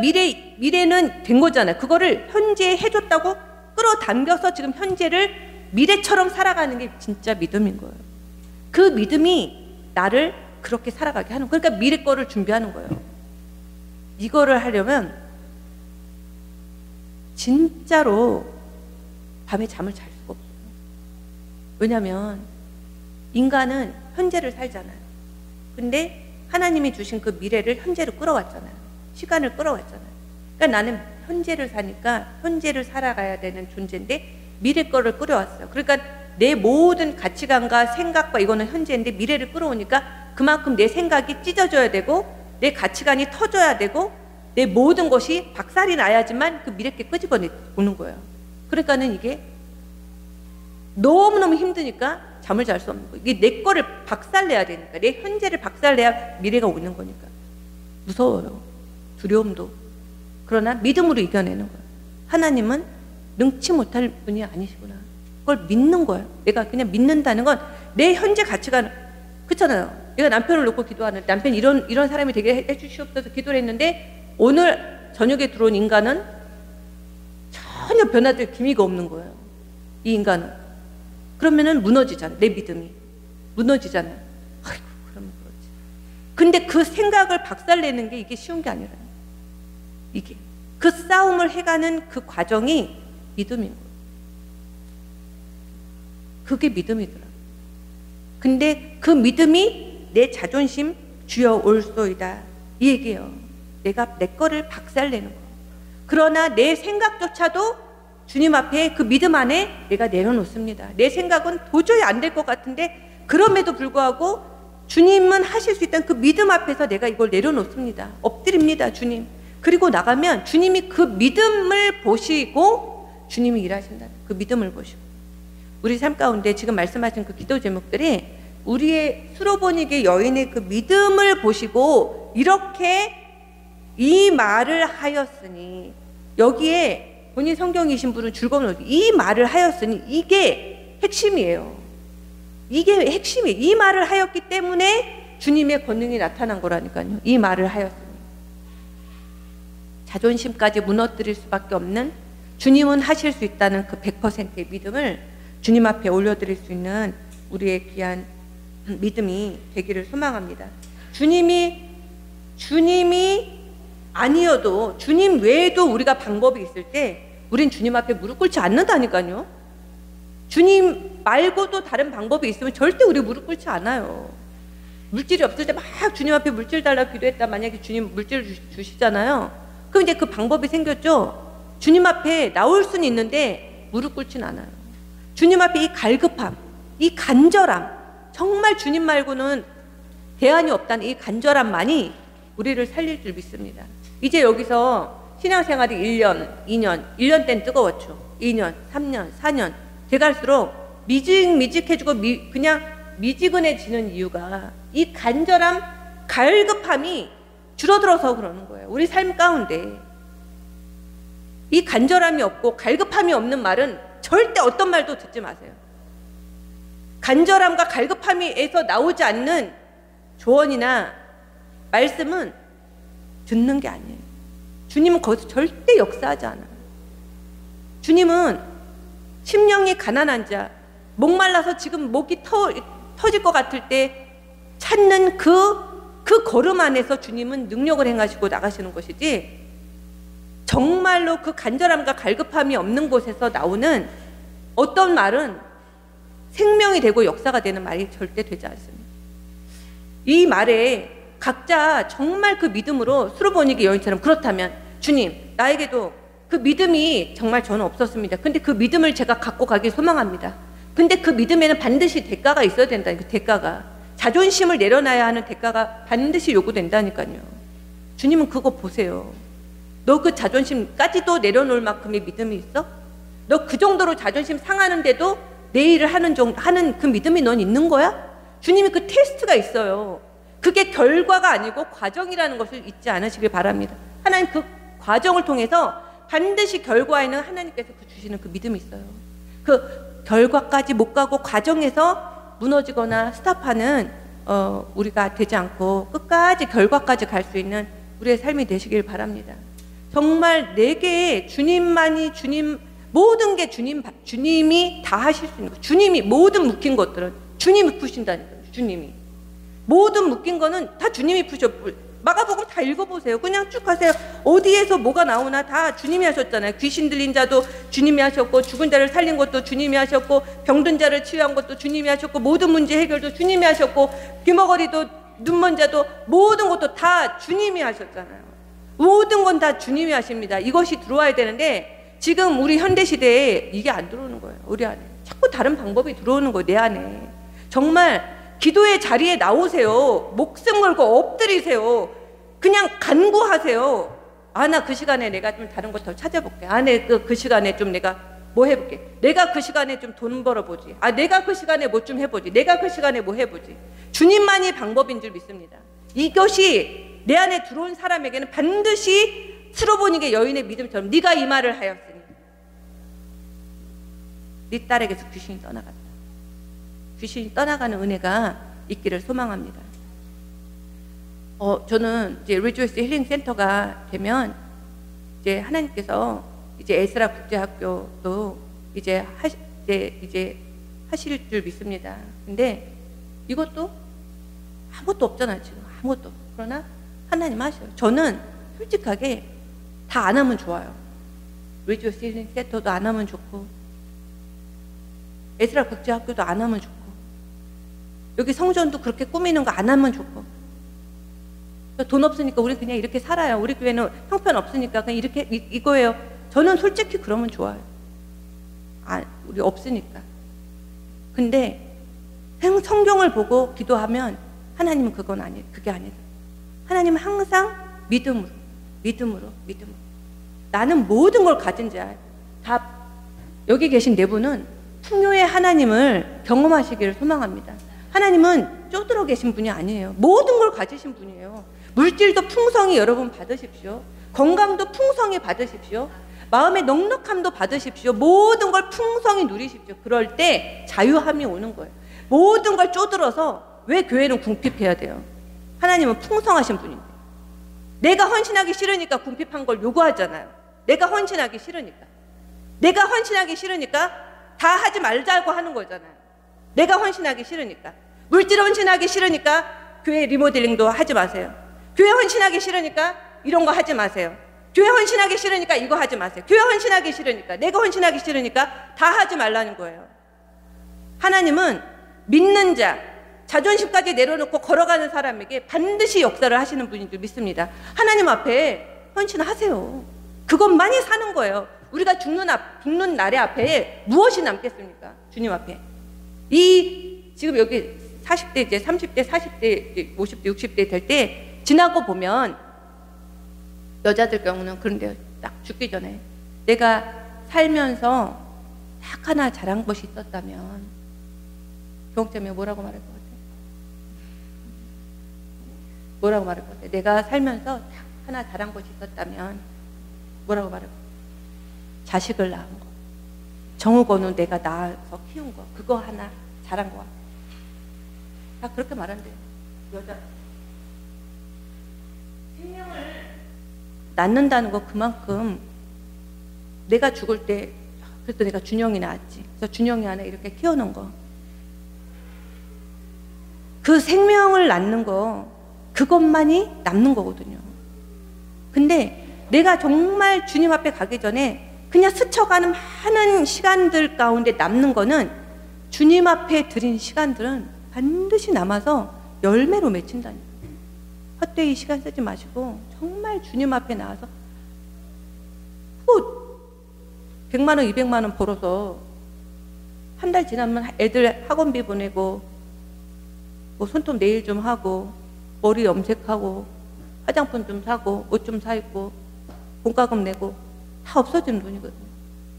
미래는 된 거잖아요. 그거를 현재에 해줬다고 끌어당겨서 지금 현재를 미래처럼 살아가는 게 진짜 믿음인 거예요. 그 믿음이 나를 그렇게 살아가게 하는 거예요. 그러니까 미래 거를 준비하는 거예요. 이거를 하려면 진짜로 밤에 잠을 잘 수가 없어요. 왜냐하면 인간은 현재를 살잖아요. 근데 하나님이 주신 그 미래를 현재로 끌어왔잖아요. 시간을 끌어왔잖아요. 그러니까 나는 현재를 사니까 현재를 살아가야 되는 존재인데 미래 거를 끌어왔어요. 그러니까 내 모든 가치관과 생각과 이거는 현재인데 미래를 끌어오니까 그만큼 내 생각이 찢어져야 되고 내 가치관이 터져야 되고 내 모든 것이 박살이 나야지만 그 미래께 끄집어내는 거예요. 그러니까는 이게 너무너무 힘드니까 잠을 잘 수 없는 거예요. 이게 내 거를 박살내야 되니까, 내 현재를 박살내야 미래가 오는 거니까. 무서워요. 두려움도. 그러나 믿음으로 이겨내는 거예요. 하나님은 능치 못할 분이 아니시구나. 그걸 믿는 거예요. 내가 그냥 믿는다는 건 내 현재 가치관, 그렇잖아요. 내가 남편을 놓고 기도하는, 남편이 이런 사람이 되게 해주시옵소서 기도를 했는데 오늘 저녁에 들어온 인간은 전혀 변화될 기미가 없는 거예요. 이 인간은. 그러면은 무너지잖아요. 내 믿음이 무너지잖아요. 아이고, 그러면 그렇지. 근데 그 생각을 박살내는 게 이게 쉬운 게 아니라요. 이게 그 싸움을 해가는 그 과정이 믿음인 거예요. 그게 믿음이더라. 근데 그 믿음이 내 자존심 주여 올소이다 이 얘기예요. 내가 내 거를 박살내는 거예요. 그러나 내 생각조차도 주님 앞에 그 믿음 안에 내가 내려놓습니다. 내 생각은 도저히 안 될 것 같은데 그럼에도 불구하고 주님은 하실 수 있다는 그 믿음 앞에서 내가 이걸 내려놓습니다. 엎드립니다, 주님. 그리고 나가면 주님이 그 믿음을 보시고 주님이 일하신다. 그 믿음을 보시고. 우리 삶 가운데 지금 말씀하신 그 기도 제목들이 우리의 수로보니게 여인의 그 믿음을 보시고 이렇게 이 말을 하였으니, 여기에 본인 성경이신 분은 즐거운 이 말을 하였으니 이게 핵심이에요. 이게 핵심이에요. 이 말을 하였기 때문에 주님의 권능이 나타난 거라니까요. 이 말을 하였으니. 자존심까지 무너뜨릴 수밖에 없는, 주님은 하실 수 있다는 그 100%의 믿음을 주님 앞에 올려드릴 수 있는 우리의 귀한 믿음이 되기를 소망합니다. 주님이 아니어도, 주님 외에도 우리가 방법이 있을 때 우린 주님 앞에 무릎 꿇지 않는다니까요. 주님 말고도 다른 방법이 있으면 절대 우리 무릎 꿇지 않아요. 물질이 없을 때 막 주님 앞에 물질 달라고 기도했다. 만약에 주님 물질을 주시잖아요. 그럼 이제 그 방법이 생겼죠. 주님 앞에 나올 수는 있는데 무릎 꿇진 않아요. 주님 앞에 이 갈급함, 이 간절함, 정말 주님 말고는 대안이 없다는 이 간절함만이 우리를 살릴 줄 믿습니다. 이제 여기서 신앙생활이 1년, 2년, 1년 때는 뜨거웠죠. 2년, 3년, 4년 돼갈수록 미직미직해지고 그냥 미지근해지는 이유가 이 간절함, 갈급함이 줄어들어서 그러는 거예요. 우리 삶 가운데 이 간절함이 없고 갈급함이 없는 말은 절대 어떤 말도 듣지 마세요. 간절함과 갈급함에서 나오지 않는 조언이나 말씀은 듣는 게 아니에요. 주님은 거기서 절대 역사하지 않아요. 주님은 심령이 가난한 자, 목말라서 지금 목이 터질 것 같을 때 찾는 그 걸음 안에서 주님은 능력을 행하시고 나가시는 것이지, 정말로 그 간절함과 갈급함이 없는 곳에서 나오는 어떤 말은 생명이 되고 역사가 되는 말이 절대 되지 않습니다. 이 말에 각자 정말 그 믿음으로 수로보니게 여인처럼, 그렇다면 주님, 나에게도 그 믿음이 정말 저는 없었습니다. 근데 그 믿음을 제가 갖고 가길 소망합니다. 근데 그 믿음에는 반드시 대가가 있어야 된다. 그 대가가, 자존심을 내려놔야 하는 대가가 반드시 요구된다니까요. 주님은 그거 보세요. 너 그 자존심까지도 내려놓을 만큼의 믿음이 있어? 너 그 정도로 자존심 상하는데도 내 일을 하는 그 믿음이 넌 있는 거야? 주님이 그 테스트가 있어요. 그게 결과가 아니고 과정이라는 것을 잊지 않으시길 바랍니다. 하나님 그 과정을 통해서 반드시 결과에는 하나님께서 주시는 그 믿음이 있어요. 그 결과까지 못 가고 과정에서 무너지거나 스탑하는 우리가 되지 않고 끝까지 결과까지 갈 수 있는 우리의 삶이 되시길 바랍니다. 정말 내게 모든 게 주님이 다 하실 수 있는 거. 주님이 모든 묶인 것들은 주님이 푸신다니까요. 주님이 모든 묶인 거는 다 주님이 푸셔. 마가복음 다 읽어보세요. 그냥 쭉 하세요. 어디에서 뭐가 나오나 다 주님이 하셨잖아요. 귀신 들린 자도 주님이 하셨고, 죽은 자를 살린 것도 주님이 하셨고, 병든 자를 치유한 것도 주님이 하셨고, 모든 문제 해결도 주님이 하셨고, 귀머거리도 눈먼 자도 모든 것도 다 주님이 하셨잖아요. 모든 건 다 주님이 하십니다. 이것이 들어와야 되는데 지금 우리 현대시대에 이게 안 들어오는 거예요. 우리 안에 자꾸 다른 방법이 들어오는 거예요. 내 안에. 정말 기도의 자리에 나오세요. 목숨 걸고 엎드리세요. 그냥 간구하세요. 아, 나 그 시간에 내가 좀 다른 거 더 찾아볼게. 아, 그 시간에 좀 내가 뭐 해볼게. 내가 그 시간에 좀 돈 벌어보지. 아, 내가 그 시간에 뭐 좀 해보지. 내가 그 시간에 뭐 해보지. 주님만이 방법인 줄 믿습니다. 이것이 내 안에 들어온 사람에게는 반드시 수로보니게 여인의 믿음처럼, 네가 이 말을 하였으니 네 딸에게서 귀신이 떠나갔다. 귀신이 떠나가는 은혜가 있기를 소망합니다. 저는 이제 리조이스 힐링 센터가 되면 이제 하나님께서 이제 에스라 국제학교도 이제 하실 줄 믿습니다. 근데 이것도 아무것도 없잖아요. 지금 아무것도. 그러나 하나님 하셔요. 저는 솔직하게 다 안 하면 좋아요. 리조이스 힐링 센터도 안 하면 좋고, 에스라 국제학교도 안 하면 좋고, 여기 성전도 그렇게 꾸미는 거 안 하면 좋고, 돈 없으니까 우리 그냥 이렇게 살아요. 우리 교회는 형편 없으니까 그냥 이렇게 이거예요. 저는 솔직히 그러면 좋아요. 우리 없으니까. 근데 성경을 보고 기도하면 하나님은 그게 아니다. 하나님은 항상 믿음으로. 나는 모든 걸 가진 자야. 다 여기 계신 네 분은 풍요의 하나님을 경험하시기를 소망합니다. 하나님은 쪼들어 계신 분이 아니에요. 모든 걸 가지신 분이에요. 물질도 풍성히 여러분 받으십시오. 건강도 풍성히 받으십시오. 마음의 넉넉함도 받으십시오. 모든 걸 풍성히 누리십시오. 그럴 때 자유함이 오는 거예요. 모든 걸 쪼들어서 왜 교회는 궁핍해야 돼요? 하나님은 풍성하신 분인데. 내가 헌신하기 싫으니까 궁핍한 걸 요구하잖아요. 내가 헌신하기 싫으니까 다 하지 말자고 하는 거잖아요. 내가 헌신하기 싫으니까. 물질 헌신하기 싫으니까 교회 리모델링도 하지 마세요. 교회 헌신하기 싫으니까 이런 거 하지 마세요. 교회 헌신하기 싫으니까 이거 하지 마세요. 교회 헌신하기 싫으니까, 내가 헌신하기 싫으니까 다 하지 말라는 거예요. 하나님은 믿는 자, 자존심까지 내려놓고 걸어가는 사람에게 반드시 역사를 하시는 분인 줄 믿습니다. 하나님 앞에 헌신하세요. 그것만이 사는 거예요. 우리가 죽는 날의 앞에 무엇이 남겠습니까? 주님 앞에. 지금 여기 40대, 이제 30대, 40대, 이제 50대, 60대 될 때 지나고 보면 여자들 경우는 그런데요. 딱 죽기 전에 내가 살면서 딱 하나 잘한 것이 있었다면 경옥자매가 뭐라고 말할 것 같아요? 뭐라고 말할 것 같아요? 내가 살면서 딱 하나 잘한 것이 있었다면 뭐라고 말할 것 같아요? 자식을 낳은 거. 정우건은 내가 낳아서 키운 거. 그거 하나 잘한 거 같아요. 다 그렇게 말한대요. 여자. 생명을 낳는다는 거 그만큼 내가 죽을 때 그래서 내가 준영이 낳았지. 그래서 준영이 하나 이렇게 키워놓은 거. 그 생명을 낳는 거 그것만이 남는 거거든요. 근데 내가 정말 주님 앞에 가기 전에 그냥 스쳐가는 많은 시간들 가운데 남는 거는 주님 앞에 드린 시간들은 반드시 남아서 열매로 맺힌다니까. 헛되이 시간 쓰지 마시고 정말 주님 앞에 나와서 100만 원, 200만 원 벌어서 한 달 지나면 애들 학원비 보내고 뭐 손톱 네일 좀 하고 머리 염색하고 화장품 좀 사고 옷 좀 사 입고 공과금 내고 다 없어지는 돈이거든요.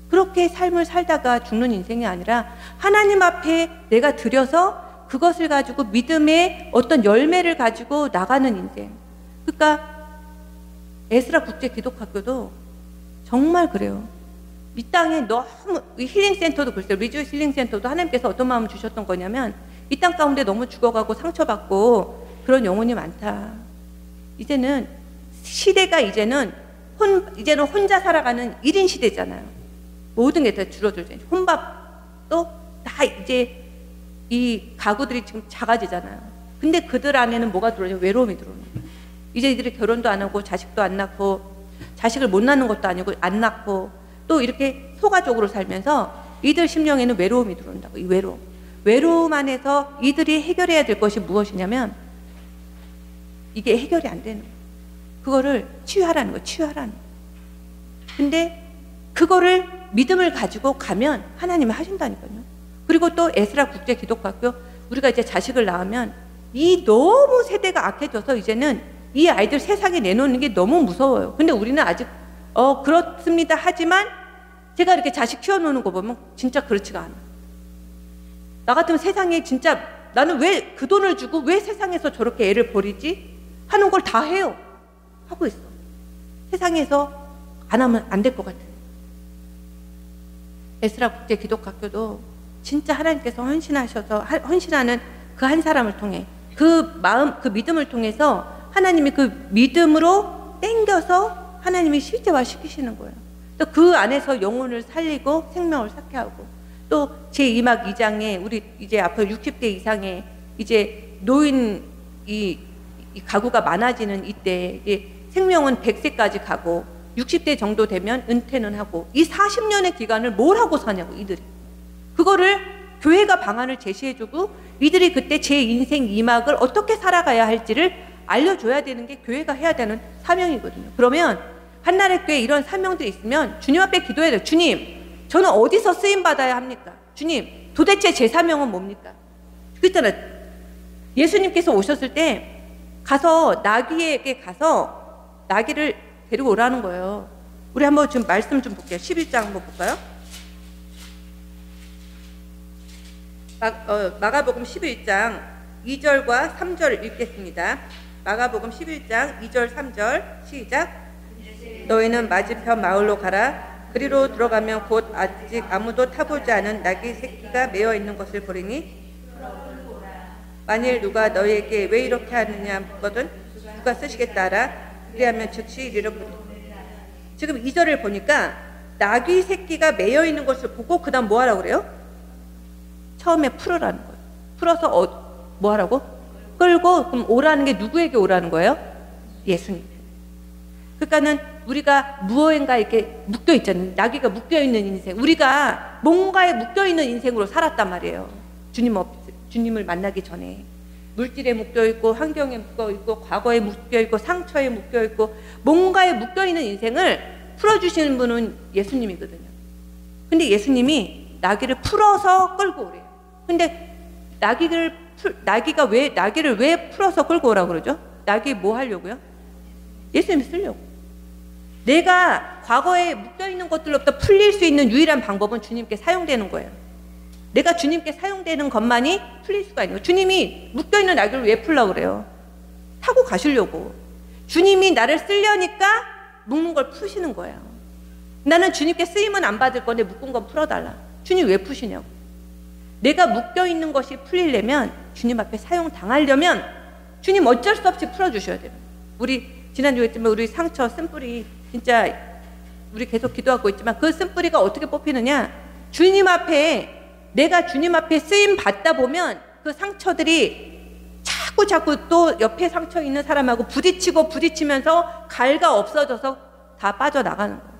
그렇게 삶을 살다가 죽는 인생이 아니라 하나님 앞에 내가 드려서 그것을 가지고 믿음의 어떤 열매를 가지고 나가는 인생. 그러니까 에스라 국제기독학교도 정말 그래요. 이 땅에 너무 힐링센터도 글쎄요. 리조이스 힐링센터도 하나님께서 어떤 마음을 주셨던 거냐면 이 땅 가운데 너무 죽어가고 상처받고 그런 영혼이 많다. 이제는 시대가 이제는 혼자 살아가는 1인 시대잖아요. 모든 게 다 줄어들죠. 혼밥도 다 이제 이 가구들이 지금 작아지잖아요. 근데 그들 안에는 뭐가 들어오죠? 외로움이 들어오는 거예요. 이제 이들이 결혼도 안 하고 자식도 안 낳고 자식을 못 낳는 것도 아니고 안 낳고 또 이렇게 소가족으로 살면서 이들 심령에는 외로움이 들어온다고. 이 외로움 안에서 이들이 해결해야 될 것이 무엇이냐면 이게 해결이 안 되는 거예요. 그거를 치유하라는 거예요. 치유하라는 거예요. 근데 그거를 믿음을 가지고 가면 하나님이 하신다니까요. 그리고 또 에스라 국제기독학교 우리가 이제 자식을 낳으면 이 너무 세대가 악해져서 이제는 이 아이들 세상에 내놓는 게 너무 무서워요. 근데 우리는 아직 그렇습니다 하지만 제가 이렇게 자식 키워놓는 거 보면 진짜 그렇지가 않아. 나 같으면 세상에 진짜 나는 왜 그 돈을 주고 왜 세상에서 저렇게 애를 버리지? 하는 걸 다 해요. 하고 있어. 세상에서 안 하면 안 될 것 같아. 에스라 국제기독학교도 진짜 하나님께서 헌신하는 그 한 사람을 통해 그 마음, 그 믿음을 통해서 하나님이 그 믿음으로 땡겨서 하나님이 실제화 시키시는 거예요. 또 그 안에서 영혼을 살리고 생명을 쌓게 하고 또 제2막 2장에 우리 이제 앞으로 60대 이상의 이제 노인 이 가구가 많아지는 이때 이제 생명은 100세까지 가고 60대 정도 되면 은퇴는 하고 이 40년의 기간을 뭘 하고 사냐고 이들이. 그거를 교회가 방안을 제시해주고 이들이 그때 제 인생 2막을 어떻게 살아가야 할지를 알려줘야 되는 게 교회가 해야 되는 사명이거든요. 그러면 한나라의 교회에 이런 사명들이 있으면 주님 앞에 기도해야 돼요. 주님, 저는 어디서 쓰임받아야 합니까? 주님, 도대체 제 사명은 뭡니까? 그랬잖아요. 예수님께서 오셨을 때 가서 나귀에게 가서 나귀를 데리고 오라는 거예요. 우리 한번 지금 말씀 좀 볼게요. 11장 한번 볼까요? 마가복음 11장 2절과 3절 읽겠습니다. 마가복음 11장 2절 3절 시작. 너희는 맞은편 마을로 가라. 그리로 들어가면 곧 아직 아무도 타보지 않은 나귀 새끼가 매어 있는 것을 보리니 만일 누가 너희에게 왜 이렇게 하느냐 묻거든 누가 쓰시겠다 하라. 그리하면 즉시 이리로 보리. 지금 2절을 보니까 나귀 새끼가 매여 있는 것을 보고 그 다음 뭐 하라고 그래요? 처음에 풀으라는 거예요. 풀어서 뭐 하라고? 끌고. 그럼 오라는 게 누구에게 오라는 거예요? 예수님. 그러니까는 우리가 무엇인가 이렇게 묶여 있잖아요. 나귀가 묶여 있는 인생. 우리가 뭔가에 묶여 있는 인생으로 살았단 말이에요. 주님을 만나기 전에 물질에 묶여 있고 환경에 묶여 있고 과거에 묶여 있고 상처에 묶여 있고 뭔가에 묶여 있는 인생을 풀어주시는 분은 예수님이거든요. 근데 예수님이 나귀를 풀어서 끌고 오래요. 근데 나귀가 왜 나귀를 왜 풀어서 끌고 오라고 그러죠? 나귀 뭐 하려고요? 예수님이 쓰려고. 내가 과거에 묶여 있는 것들로부터 풀릴 수 있는 유일한 방법은 주님께 사용되는 거예요. 내가 주님께 사용되는 것만이 풀릴 수가 있는 거예요. 주님이 묶여있는 나귀를 왜 풀려고 그래요? 타고 가시려고. 주님이 나를 쓰려니까 묶는 걸 푸시는 거예요. 나는 주님께 쓰임은 안 받을 건데 묶은 건 풀어달라. 주님 왜 푸시냐고. 내가 묶여있는 것이 풀리려면 주님 앞에 사용당하려면 주님 어쩔 수 없이 풀어주셔야 돼요. 우리 지난주에 했지만 우리 상처 쓴뿌리 진짜 우리 계속 기도하고 있지만 그 쓴뿌리가 어떻게 뽑히느냐. 주님 앞에 내가 주님 앞에 쓰임 받다 보면 그 상처들이 자꾸 또 옆에 상처 있는 사람하고 부딪히면서 갈가 없어져서 다 빠져나가는 거예요.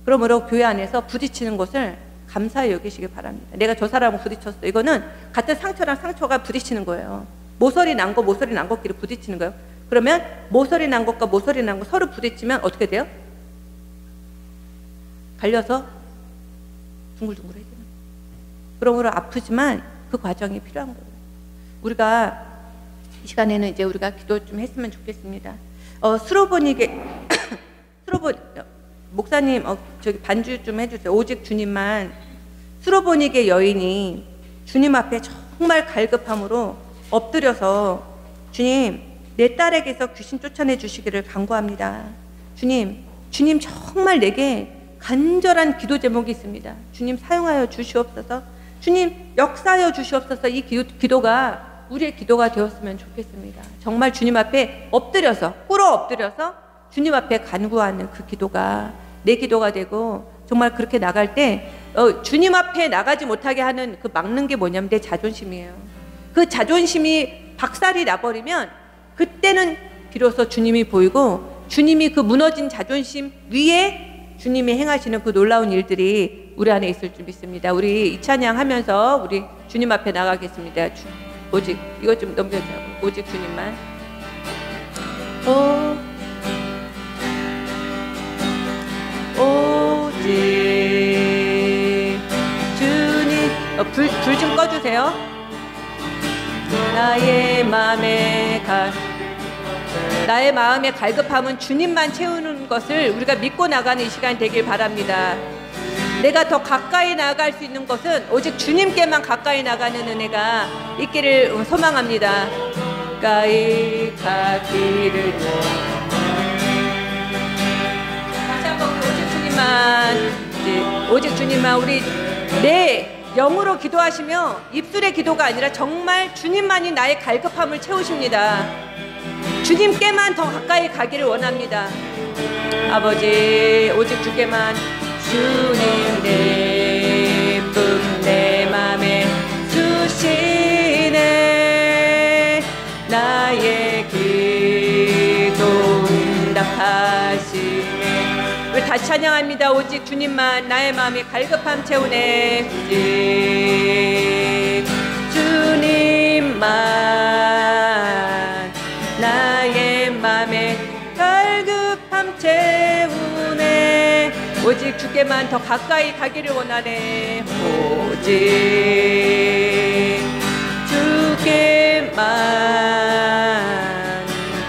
그러므로 교회 안에서 부딪히는 것을 감사히 여기시기 바랍니다. 내가 저 사람하고 부딪혔어. 이거는 같은 상처랑 상처가 부딪히는 거예요. 모서리 난 것끼리 부딪히는 거예요. 그러면 모서리 난 것과 모서리 난 것 서로 부딪히면 어떻게 돼요? 갈려서 둥글둥글해져요. 그러므로 아프지만 그 과정이 필요한 거예요. 우리가 이 시간에는 이제 우리가 기도 좀 했으면 좋겠습니다. 수로보니게 목사님 저기 반주 좀 해주세요. 오직 주님만. 수로보니게 여인이 주님 앞에 정말 갈급함으로 엎드려서 주님 내 딸에게서 귀신 쫓아내 주시기를 간구합니다. 주님 정말 내게 간절한 기도 제목이 있습니다. 주님 사용하여 주시옵소서. 주님 역사하여 주시옵소서. 이 기도가 우리의 기도가 되었으면 좋겠습니다. 정말 주님 앞에 꿇어 엎드려서 주님 앞에 간구하는 그 기도가 내 기도가 되고 정말 그렇게 나갈 때 주님 앞에 나가지 못하게 하는 그 막는 게 뭐냐면 내 자존심이에요. 그 자존심이 박살이 나버리면 그때는 비로소 주님이 보이고 주님이 그 무너진 자존심 위에 주님이 행하시는 그 놀라운 일들이 우리 안에 있을 줄 믿습니다. 우리 이 찬양 하면서 우리 주님 앞에 나가겠습니다. 오직 이것 좀 넘겨주라고. 오직 주님만. 오직 주님. 불 좀 꺼주세요. 나의 마음의 갈급함은 주님만 채우는 것을 우리가 믿고 나가는 이 시간 되길 바랍니다. 내가 더 가까이 나아갈 수 있는 것은 오직 주님께만 가까이 나가는 은혜가 있기를 소망합니다. 가까이 가기를 다시 한번 오직 주님만 우리 내 영으로 기도하시며 입술의 기도가 아니라 정말 주님만이 나의 갈급함을 채우십니다. 주님께만 더 가까이 가기를 원합니다. 아버지 오직 주께만. 주님 내 품 내 맘에 주시네. 나의 기도 응답하시네. 우리 다시 찬양합니다. 오직 주님만 나의 마음에 갈급함 채우네. 주님만 나 오직 주께만 더 가까이 가기를 원하네. 오직 주께만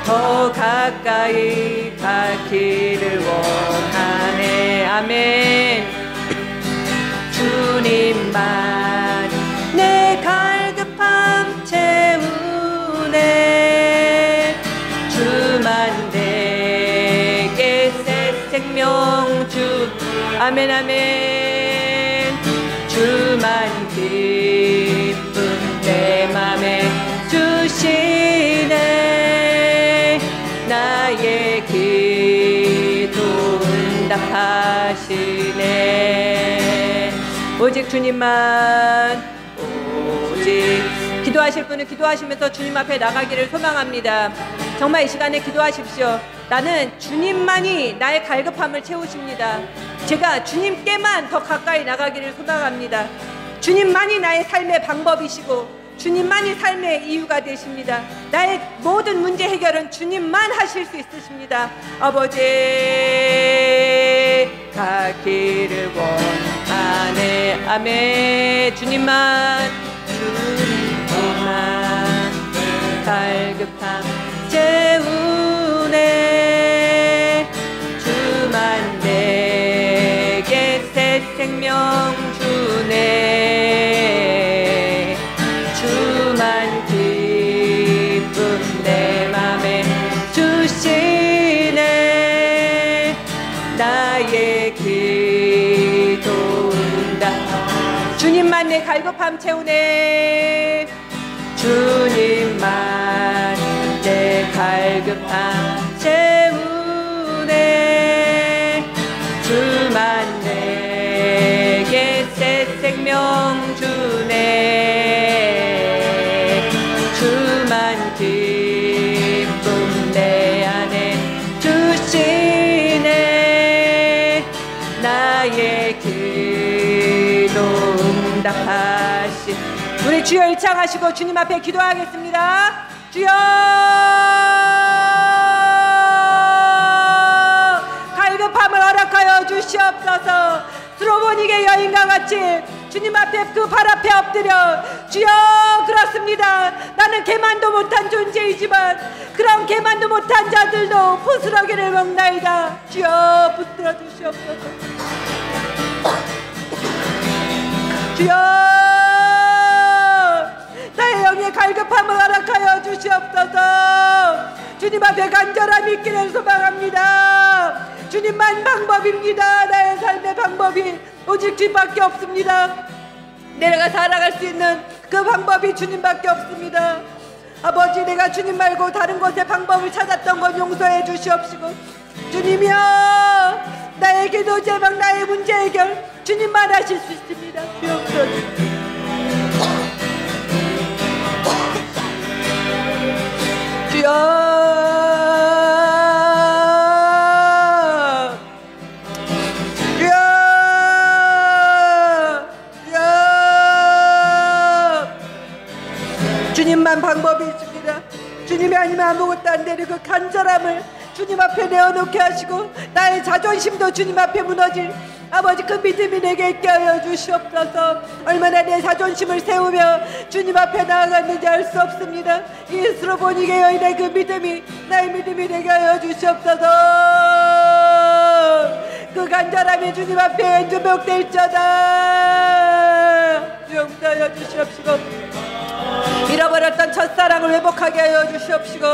더 가까이 가기를 원하네. 아멘. 주님만 내 갈급함 채우네. 주만 내게 새 생명 주. 아멘 아멘. 주만 기쁨 내 맘에 주시네. 나의 기도 응답하시네. 오직 주님만. 오직 기도하실 분은 기도하시면서 주님 앞에 나가기를 소망합니다. 정말 이 시간에 기도하십시오. 나는 주님만이 나의 갈급함을 채우십니다. 제가 주님께만 더 가까이 나가기를 소망합니다. 주님만이 나의 삶의 방법이시고 주님만이 삶의 이유가 되십니다. 나의 모든 문제 해결은 주님만 하실 수 있으십니다. 아버지 가기를 원하네. 아멘. 주님만 갈급함 채우네. 주만 내게 새 생명 주네. 주만 기쁨 내 맘에 주시네. 나의 기도 응답. 주님만 내 갈급함 채우네. 주님만 내 갈급함 채우네. 주만 내게 새 생명 주네. 주만 기쁨 내 안에 주시네. 나의 기도 응답하시. 우리 주여 일창하시고 주님 앞에 기도하겠습니다. 주여 갈급함을 허락하여 주시옵소서. 스로보닉의 여인과 같이 주님 앞에 그 발 앞에 엎드려 주여 그렇습니다. 나는 개만도 못한 존재이지만 그런 개만도 못한 자들도 부스러기를 먹나이다. 주여 붙들어 주시옵소서. 주여 나의 영의 갈급함을 허락하여 주시옵소서. 주님 앞에 간절함이 있기를 소망합니다. 주님만 방법입니다. 나의 삶의 방법이 오직 주님밖에 없습니다. 내가 살아갈 수 있는 그 방법이 주님밖에 없습니다. 아버지 내가 주님 말고 다른 곳에 방법을 찾았던 건 용서해 주시옵시고 주님이여 나의 기도 제방 나의 문제 해결 주님만 하실 수 있습니다. 주옵소서. 주여 주님만 방법이 있습니다. 주님이 아니면 아무것도 안 되는 그 간절함을 주님 앞에 내어놓게 하시고 나의 자존심도 주님 앞에 무너질 아버지 그 믿음이 내게 있게 하여 주시옵소서. 얼마나 내 자존심을 세우며 주님 앞에 나아갔는지 알 수 없습니다. 이 스로보닉의 여인의 그 믿음이 나의 믿음이 되게 하여 주시옵소서. 그 간절함이 주님 앞에 엔조명될지어다. 용서하여 주시옵시고 잃어버렸던 첫사랑을 회복하게 하여 주시옵시고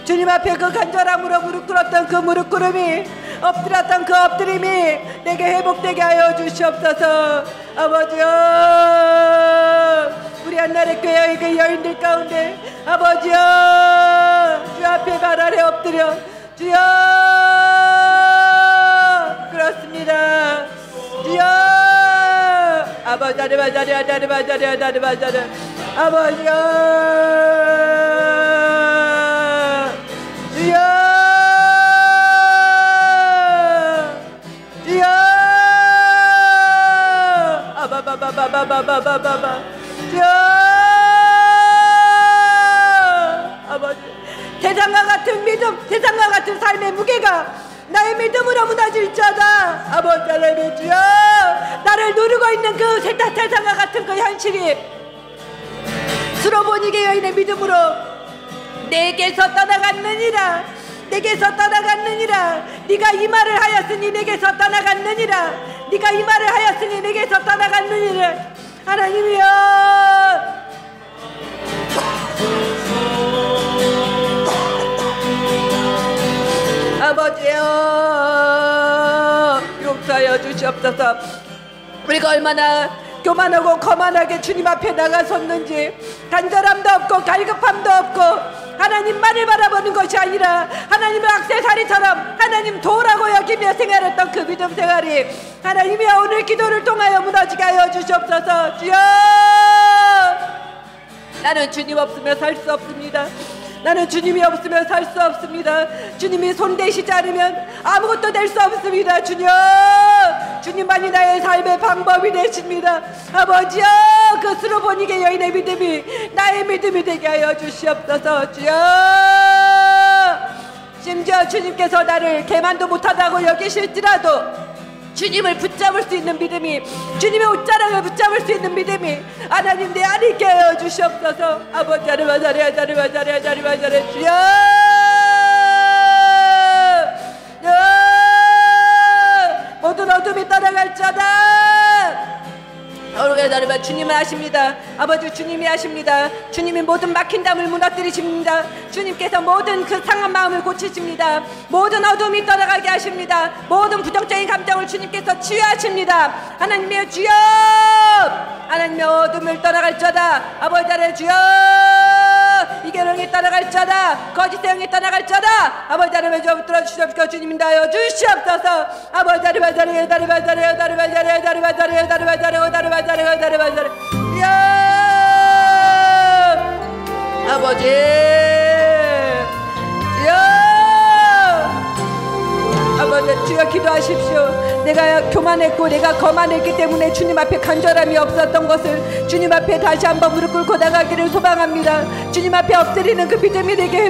주님 앞에 그 간절함으로 무릎 꿇었던 그 무릎 꿇음이 엎드렸던 그 엎드림이 내게 회복되게 하여 주시옵소서. 아버지여 우리 한나라의 교회의 그 여인들 가운데 아버지여 주 앞에 발 아래 엎드려 주여 그렇습니다. 주여 아버지 아버지여 주여 주여 아바바바바바바바바바 주여 아버지 세상과 같은 믿음 세상과 같은 삶의 무게가 나의 믿음으로 무너질지어다. 아버지 하나님 주여, 나를 누르고 있는 그 세상과 같은 그 현실이 스로보니게 여인의 믿음으로 내게서 떠나갔느니라. 내게서 떠나갔느니라. 네가 이 말을 하였으니 내게서 떠나갔느니라. 네가 이 말을 하였으니 내게서 떠나갔느니라. 하나님이여, 아버지여, 용서하여 주시옵소서. 우리가 얼마나 교만하고 거만하게 주님 앞에 나가섰는지, 간절함도 없고 갈급함도 없고 하나님만을 바라보는 것이 아니라 하나님을 악세사리처럼 하나님 도라고 여기며 생활했던 그 믿음 생활이 하나님이여 오늘 기도를 통하여 무너지게 하여 주시옵소서. 주여, 나는 주님 없으면 살 수 없습니다. 나는 주님이 없으면 살 수 없습니다. 주님이 손대시지 않으면 아무것도 될 수 없습니다. 주님, 주님만이 나의 삶의 방법이 되십니다. 아버지여, 그 스로보니게 여인의 믿음이 나의 믿음이 되게 하여 주시옵소서. 주여, 심지어 주님께서 나를 개만도 못하다고 여기실지라도 주님을 붙잡을 수 있는 믿음이, 주님의 옷자락을 붙잡을 수 있는 믿음이 하나님 내 안에 있게 하여 주시옵소서. 아버지 자리마자리 주여, 모든 어둠이 떠나갈지어다. 주님은 아십니다. 아버지 주님이 아십니다. 주님이 모든 막힌 담을 무너뜨리십니다. 주님께서 모든 그 상한 마음을 고치십니다. 모든 어둠이 떠나가게 하십니다. 모든 부정적인 감정을 주님께서 치유하십니다. 하나님의 주여, 하나님의 어둠을 떠나갈지어다. 아버지 하나님 주여, 이계령이 떠나갈지어다. 거짓의 영이 떠나갈지어다. 아버지 하나님 좀 들어주시옵소서. 주님 인도하여 주시옵소서. 아버지 하나님 아버지 주여, 아버지 주여 기도하십시오. 내가 교만했고 내가 거만했기 때문에 주님 앞에 간절함이 없었던 것을 주님 앞에 다시 한번 무릎 꿇고 나가기를 소망합니다. 주님 앞에 엎드리는 그 믿음이 되게